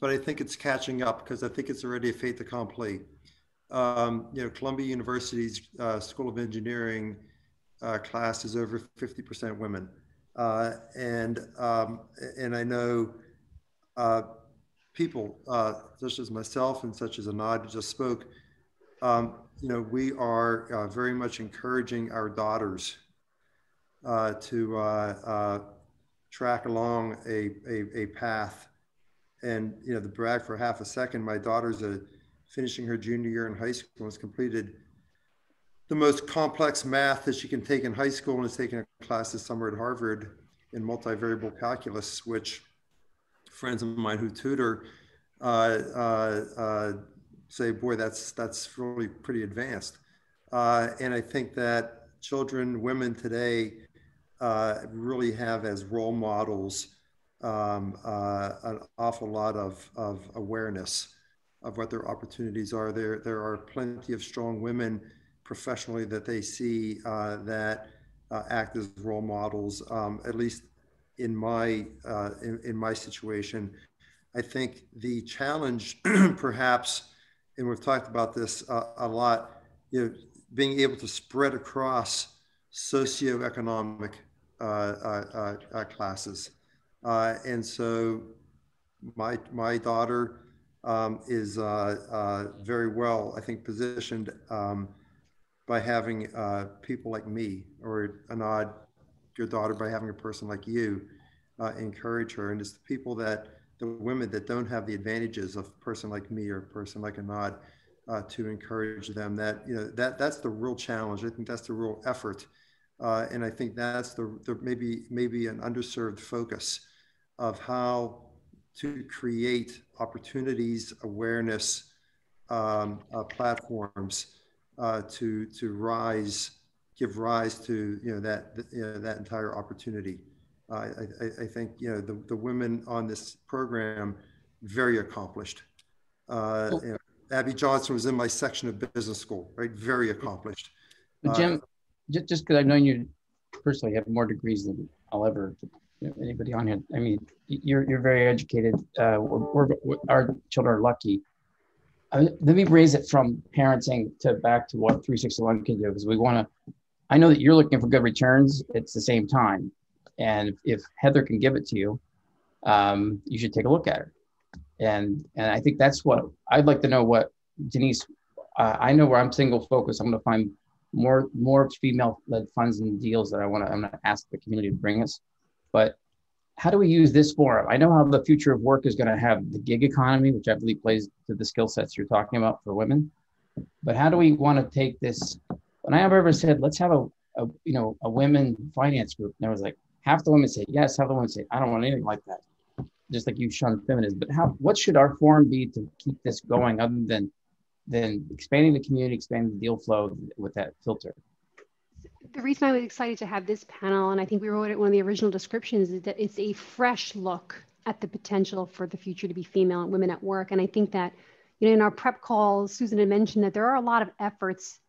but I think it's catching up because I think it's already a fait accompli. Columbia University's School of Engineering class is over 50% women. And I know people such as myself and such as Anad who just spoke, we are very much encouraging our daughters to track along a path. And, to brag for half a second, my daughter's finishing her junior year in high school and has completed the most complex math that she can take in high school and is taking a class this summer at Harvard in multivariable calculus, which friends of mine who tutor say, boy, that's really pretty advanced. And I think that women today really have as role models an awful lot of awareness of what their opportunities are. There are plenty of strong women professionally that they see that act as role models, at least in my situation. I think the challenge perhaps, and we've talked about this a lot, being able to spread across socioeconomic classes. And so my daughter is very well, I think, positioned by having people like me, or Anad, your daughter, by having a person like you encourage her. And it's the women that don't have the advantages of a person like me or a person like Anad to encourage them. That's the real challenge. I think that's the real effort. And I think that's the maybe an underserved focus of how to create opportunities, awareness, platforms to give rise to that entire opportunity. I think the women on this program, very accomplished. Abby Johnson was in my section of business school, right? Very accomplished. Jim, just because I've known you personally, you have more degrees than I'll ever, anybody on here. I mean, you're very educated. Our children are lucky. Let me raise it from parenting to back to what 361 can do, because we want to, I know that you're looking for good returns. It's the same time. And if Heather can give it to you, you should take a look at her. And I think that's what I'd like to know. What Denise, I know where I'm single focused. I'm going to find more female-led funds and deals that I'm going to ask the community to bring us. But how do we use this forum? I know how the future of work is going to have the gig economy, which I believe plays to the skill sets you're talking about for women. But how do we want to take this? When I ever said, let's have a women finance group, and there was like half the women say yes, half the women say I don't want anything like that. Just like you shunned feminism. But what should our forum be to keep this going, other than expanding the community, expanding the deal flow with that filter? The reason I was excited to have this panel, and I think we wrote it one of the original descriptions, is that it's a fresh look at the potential for the future to be female and women at work. And I think that, in our prep calls, Susan had mentioned that there are a lot of efforts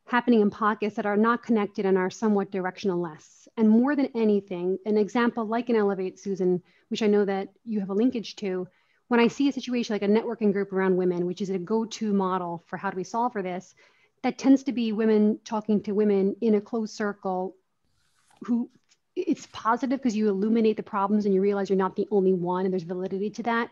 happening in pockets that are not connected and are somewhat directionless. And more than anything, an example like an Elevate, Susan, which I know that you have a linkage to, when I see a situation like a networking group around women, which is a go-to model for how do we solve for this, that tends to be women talking to women in a closed circle who, it's positive because you illuminate the problems and you realize you're not the only one, and there's validity to that.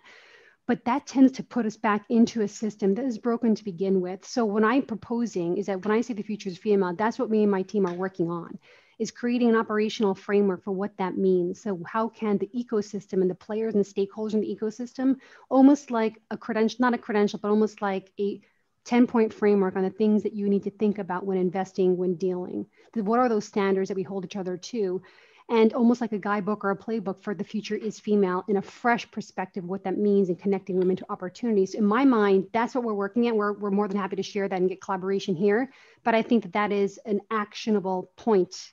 But that tends to put us back into a system that is broken to begin with. So what I'm proposing is that when I say the future is female, that's what me and my team are working on, is creating an operational framework for what that means. So how can the ecosystem and the players and the stakeholders in the ecosystem, almost like a credential, not a credential, but almost like a 10-point framework on the things that you need to think about when investing, when dealing. What are those standards that we hold each other to? And almost like a guidebook or a playbook for the future is female, in a fresh perspective, what that means in connecting women to opportunities. In my mind, that's what we're working at. We're more than happy to share that and get collaboration here. But I think that is an actionable point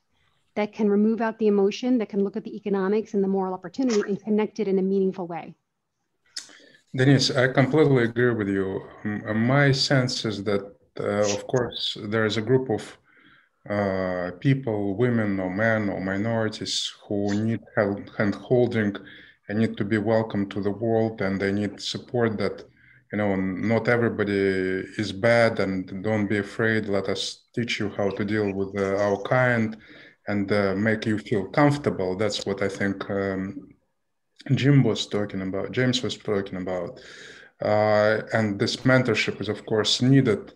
that can remove out the emotion, that can look at the economics and the moral opportunity and connect it in a meaningful way. Denise, I completely agree with you. My sense is that, of course, there is a group of people, women or men or minorities, who need hand-holding and need to be welcomed to the world, and they need support that, not everybody is bad, and don't be afraid. Let us teach you how to deal with our kind and make you feel comfortable. That's what I think James was talking about. And this mentorship is, of course, needed.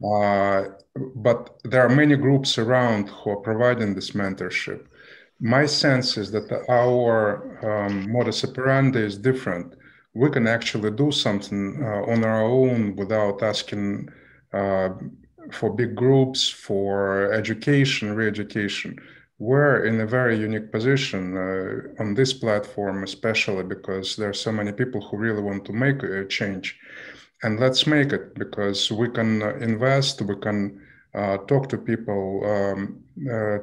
But there are many groups around who are providing this mentorship. My sense is that our modus operandi is different. We can actually do something on our own without asking for big groups, for education, re-education. We're in a very unique position on this platform, especially because there are so many people who really want to make a change. And let's make it, because we can invest, we can talk to people,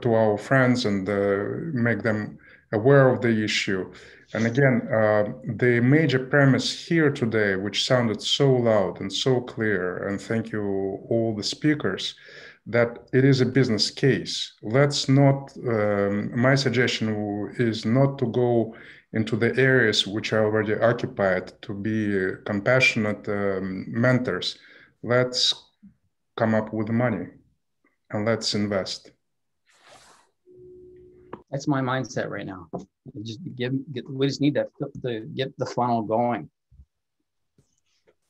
to our friends, and make them aware of the issue. And again, the major premise here today, which sounded so loud and so clear, and thank you all the speakers, that it is a business case. Let's not, my suggestion is not to go into the areas which are already occupied, to be compassionate mentors. Let's come up with money and let's invest. That's my mindset right now. We just need to get the funnel going.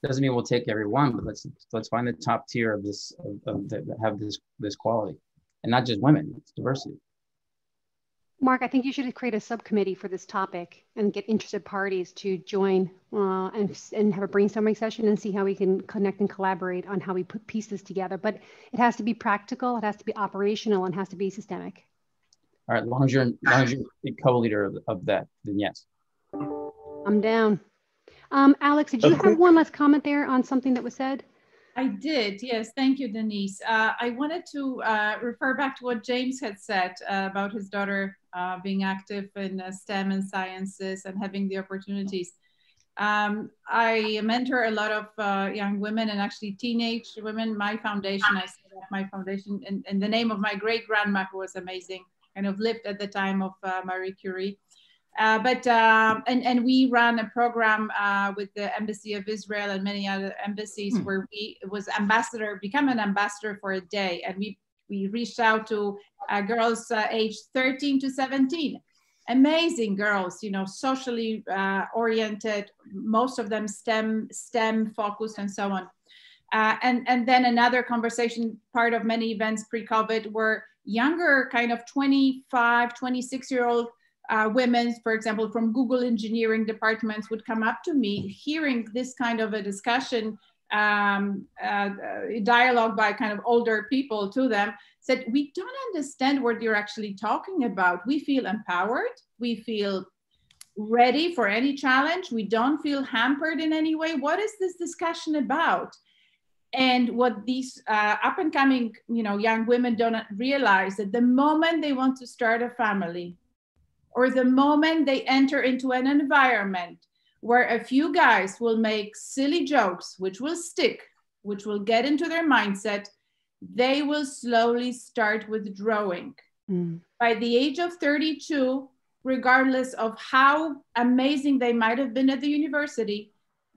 Doesn't mean we'll take every one, but let's find the top tier of this that have this quality, and not just women. It's diversity. Mark, I think you should create a subcommittee for this topic and get interested parties to join and have a brainstorming session and see how we can connect and collaborate on how we put pieces together. But it has to be practical, it has to be operational, and it has to be systemic. All right, as long as you're the co-leader of that, then yes. I'm down. Alex, did you have one last comment there on something that was said? I did, yes. Thank you, Denise. I wanted to refer back to what James had said about his daughter being active in STEM and sciences and having the opportunities. I mentor a lot of young women and actually teenage women. My foundation, I set up my foundation in the name of my great grandma, who was amazing, kind of lived at the time of Marie Curie. And we ran a program with the Embassy of Israel and many other embassies where become an ambassador for a day. And we reached out to girls aged 13 to 17. Amazing girls, you know, socially oriented, most of them STEM focused and so on. And then another conversation, part of many events pre-COVID, were younger kind of 25, 26-year-old women, for example, from Google engineering departments would come up to me hearing this kind of a discussion, dialogue by kind of older people to them, said, we don't understand what you're actually talking about. We feel empowered. We feel ready for any challenge. We don't feel hampered in any way. What is this discussion about? And what these up and coming, you know, young women don't realize, that the moment they want to start a family, or the moment they enter into an environment where a few guys will make silly jokes, which will stick, which will get into their mindset, they will slowly start withdrawing. By the age of 32, regardless of how amazing they might have been at the university,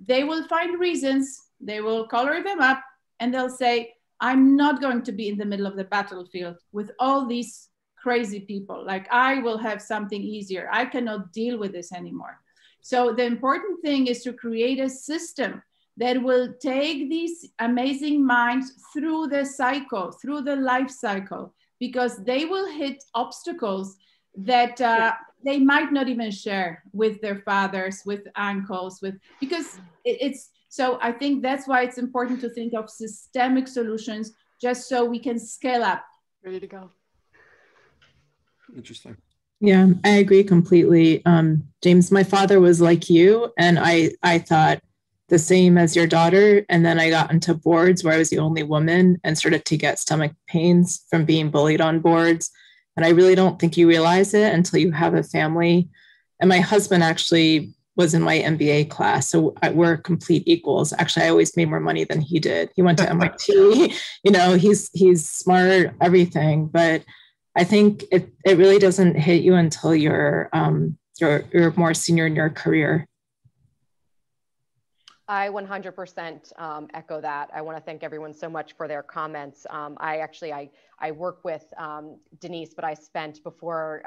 they will find reasons, they will color them up, and they'll say, I'm not going to be in the middle of the battlefield with all these crazy people. Like, I will have something easier. I cannot deal with this anymore. So the important thing is to create a system that will take these amazing minds through the cycle, through the life cycle, because they will hit obstacles that they might not even share with their fathers, with uncles, because it's, so I think that's why it's important to think of systemic solutions, just so we can scale up. Ready to go. Interesting. Yeah, I agree completely. James, my father was like you, and I thought the same as your daughter. And then I got into boards where I was the only woman and started to get stomach pains from being bullied on boards. And I really don't think you realize it until you have a family. And my husband actually was in my MBA class. So we're complete equals. Actually, I always made more money than he did. He went to MIT, you know, he's smart, everything. But I think it really doesn't hit you until you're more senior in your career. I 100% echo that. I want to thank everyone so much for their comments. I work with Denise, but I spent before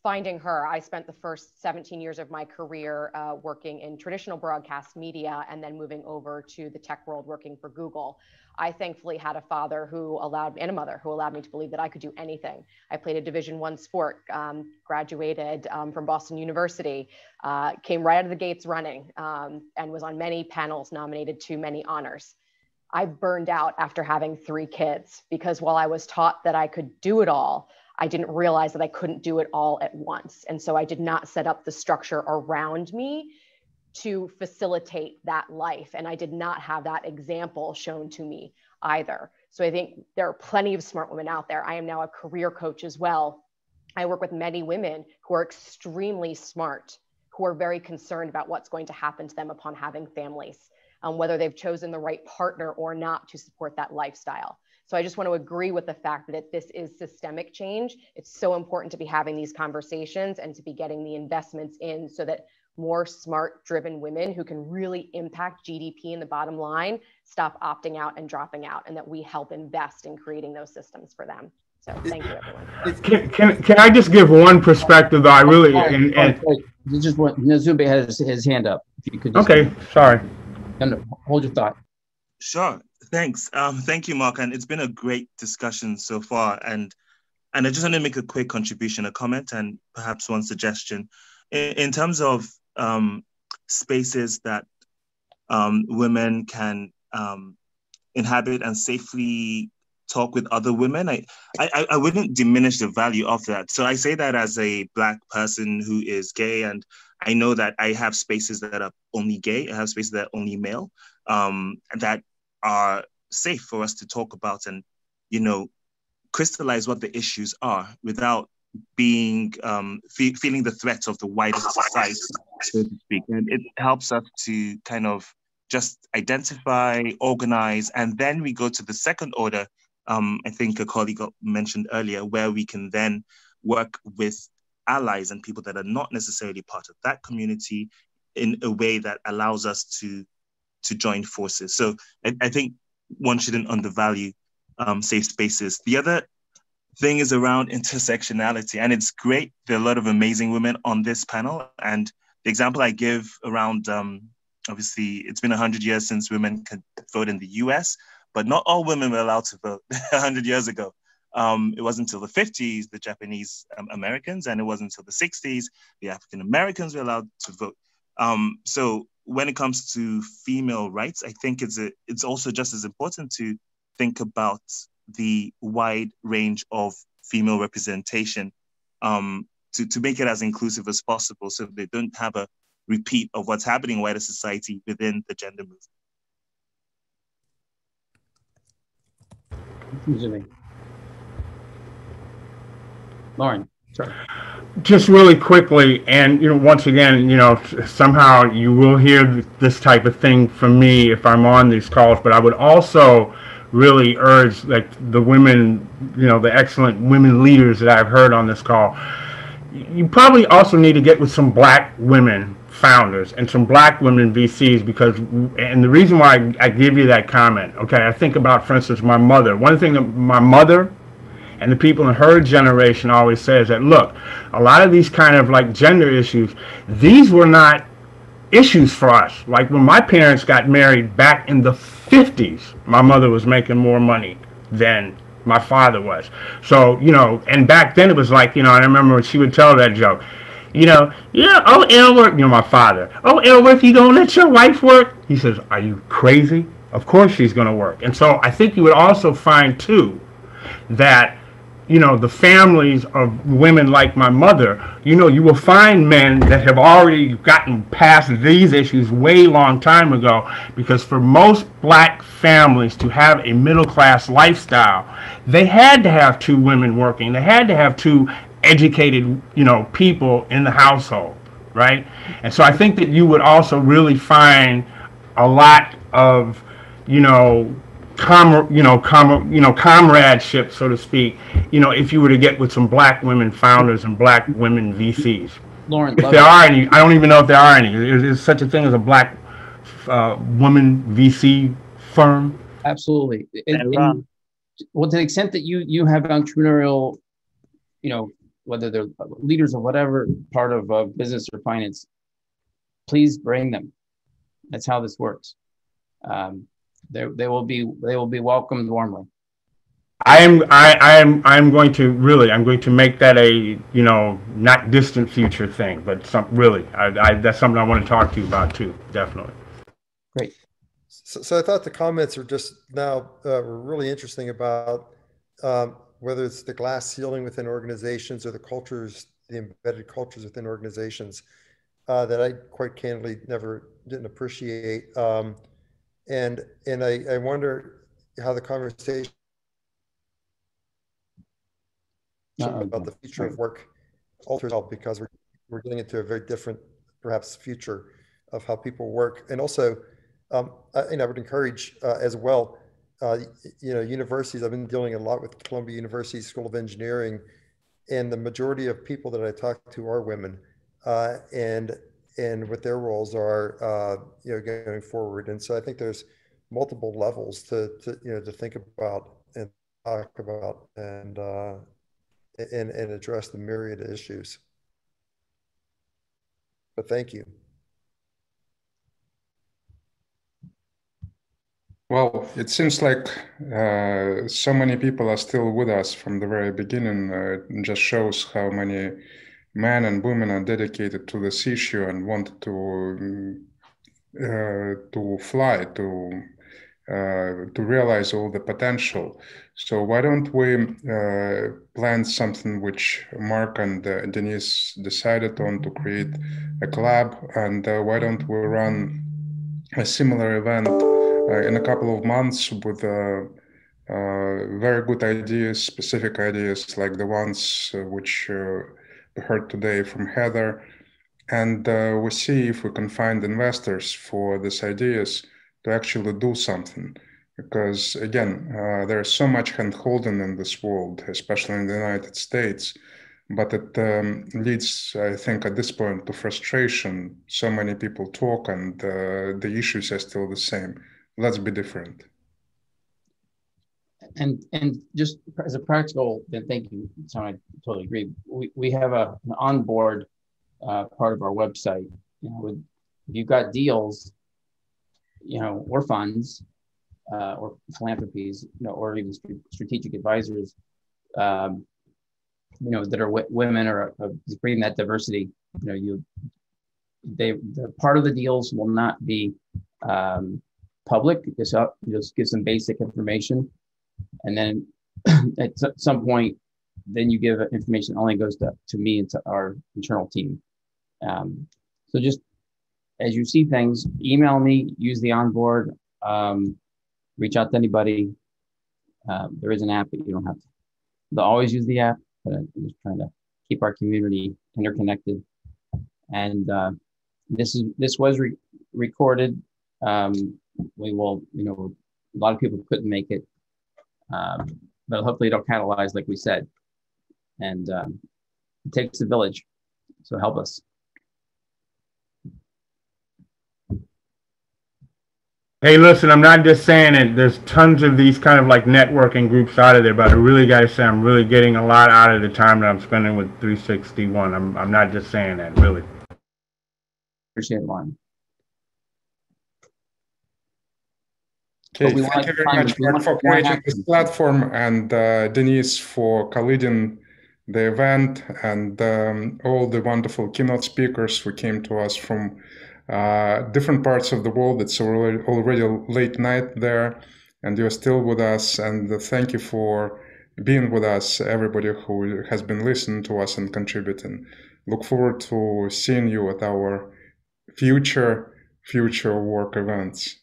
finding her, I spent the first 17 years of my career working in traditional broadcast media and then moving over to the tech world working for Google. I thankfully had a father who allowed, and a mother who allowed me to believe that I could do anything. I played a Division I sport, graduated from Boston University, came right out of the gates running, and was on many panels, nominated to many honors. I burned out after having 3 kids because while I was taught that I could do it all, I didn't realize that I couldn't do it all at once. And so I did not set up the structure around me to facilitate that life. And I did not have that example shown to me either. So I think there are plenty of smart women out there. I am now a career coach as well. I work with many women who are extremely smart, who are very concerned about what's going to happen to them upon having families, whether they've chosen the right partner or not to support that lifestyle. So I just want to agree with the fact that this is systemic change. It's so important to be having these conversations and to be getting the investments in so that more smart, driven women who can really impact GDP in the bottom line stop opting out and dropping out, and that we help invest in creating those systems for them. So thank you, everyone. Can I just give one perspective though? I really just want Nazube has his hand up. If you could just sorry. Hold your thought. Sure. Thanks. Thank you, Mark. And it's been a great discussion so far. And I just want to make a quick contribution, a comment, and perhaps one suggestion. In terms of spaces that women can inhabit and safely talk with other women, I wouldn't diminish the value of that. So I say that as a Black person who is gay, and I know that I have spaces that are only gay, I have spaces that are only male, that are safe for us to talk about and, you know, crystallize what the issues are without being feeling the threats of the wider society, so to speak. And it helps us to kind of just identify, organize, and then we go to the second order. I think a colleague mentioned earlier, where we can then work with allies and people that are not necessarily part of that community in a way that allows us to join forces. So I think one shouldn't undervalue safe spaces. The other thing is around intersectionality, and it's great. There are a lot of amazing women on this panel, and the example I give around, obviously, it's been 100 years since women could vote in the US, but not all women were allowed to vote 100 years ago. It wasn't until the 50s, the Japanese Americans, and it wasn't until the 60s, the African Americans were allowed to vote. So when it comes to female rights, I think it's also just as important to think about the wide range of female representation, to make it as inclusive as possible, so they don't have a repeat of what's happening in wider society within the gender movement. Lauren, sorry. Just really quickly, and once again, somehow you will hear this type of thing from me if I'm on these calls, but I would also really urge, like, the women, the excellent women leaders that I've heard on this call, you probably also need to get with some Black women founders and some Black women VCs, because, and the reason why I give you that comment, okay, I think about, for instance, my mother. One thing that my mother and the people in her generation always say is that, look, a lot of these kind of like gender issues, these were not issues for us. Like when my parents got married back in the 50s, my mother was making more money than my father was. So, and back then it was like, I remember she would tell that joke, oh, Elworth, my father, oh, Elworth, you gonna let your wife work? He says, are you crazy? Of course she's gonna work. And so I think you would also find too that the families of women like my mother, you will find men that have already gotten past these issues way long time ago, because for most Black families to have a middle-class lifestyle, they had to have two women working. They had to have two educated, people in the household, right? And so I think that you would also really find a lot of, comradeship, so to speak, if you were to get with some Black women founders and Black women VCs. Lauren, if there are any, I don't even know if there are any. Is such a thing as a Black woman VC firm? Absolutely. Well, to the extent that you have entrepreneurial, whether they're leaders of whatever part of business or finance, please bring them. That's how this works. They will be welcomed warmly. I'm going to make that a not distant future thing, but that's something I want to talk to you about too, definitely. Great. So I thought the comments are just now were really interesting about whether it's the glass ceiling within organizations or the cultures, the embedded cultures within organizations that I quite candidly didn't appreciate. And I wonder how the conversation about the future of work alters all, because we're getting into a very different, perhaps, future of how people work. And also, I would encourage as well, universities. I've been dealing a lot with Columbia University School of Engineering, and the majority of people that I talk to are women, and what their roles are, going forward. And so I think there's multiple levels to think about and talk about and address the myriad of issues. But thank you. Well, it seems like so many people are still with us from the very beginning. It just shows how many men and women are dedicated to this issue and wanted to fly to to realize all the potential. So why don't we plan something which Mark and Denise decided on to create a collab, and why don't we run a similar event in a couple of months with very good ideas, specific ideas like the ones which we heard today from Heather, and we see if we can find investors for these ideas to actually do something. Because again, there's so much hand-holding in this world, especially in the United States, but it leads, I think, at this point to frustration. So many people talk and the issues are still the same. Let's be different. And just as a practical, then thank you, so I totally agree. We have an onboard part of our website. You know, if you've got deals, you know, or funds, or philanthropies, you know, or even strategic advisors, you know, that are women or bringing that diversity. You know, the part of the deals will not be public. Just give some basic information, and then at some point, then you give information that only goes to me and to our internal team. So just as you see things, email me, use the onboard, reach out to anybody. There is an app, but you don't have to always use the app, but I'm just trying to keep our community interconnected. And this was recorded. We will, you know, a lot of people couldn't make it, but hopefully it'll catalyze, like we said. And it takes a village, so help us. Hey, listen, I'm not just saying it. There's tons of these kind of like networking groups out of there, but I really got to say I'm really getting a lot out of the time that I'm spending with 361. I'm not just saying that, really. Appreciate it, Lauren. Okay, thank you very much, Mark, for creating this platform, and Denise for co-leading the event, and all the wonderful keynote speakers who came to us from different parts of the world. It's already late night there, and you're still with us. And thank you for being with us, everybody who has been listening to us and contributing. Look forward to seeing you at our future work events.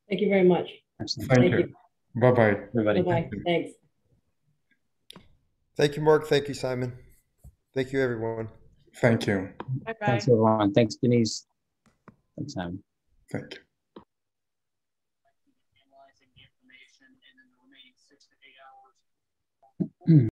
Thank you very much. Thank you. Bye-bye. Everybody. Bye-bye. Thanks. Thank you, Mark. Thank you, Simon. Thank you, everyone. Thank you. Bye-bye. Thanks, everyone. Thanks, Denise. Thanks, Simon. Thank you.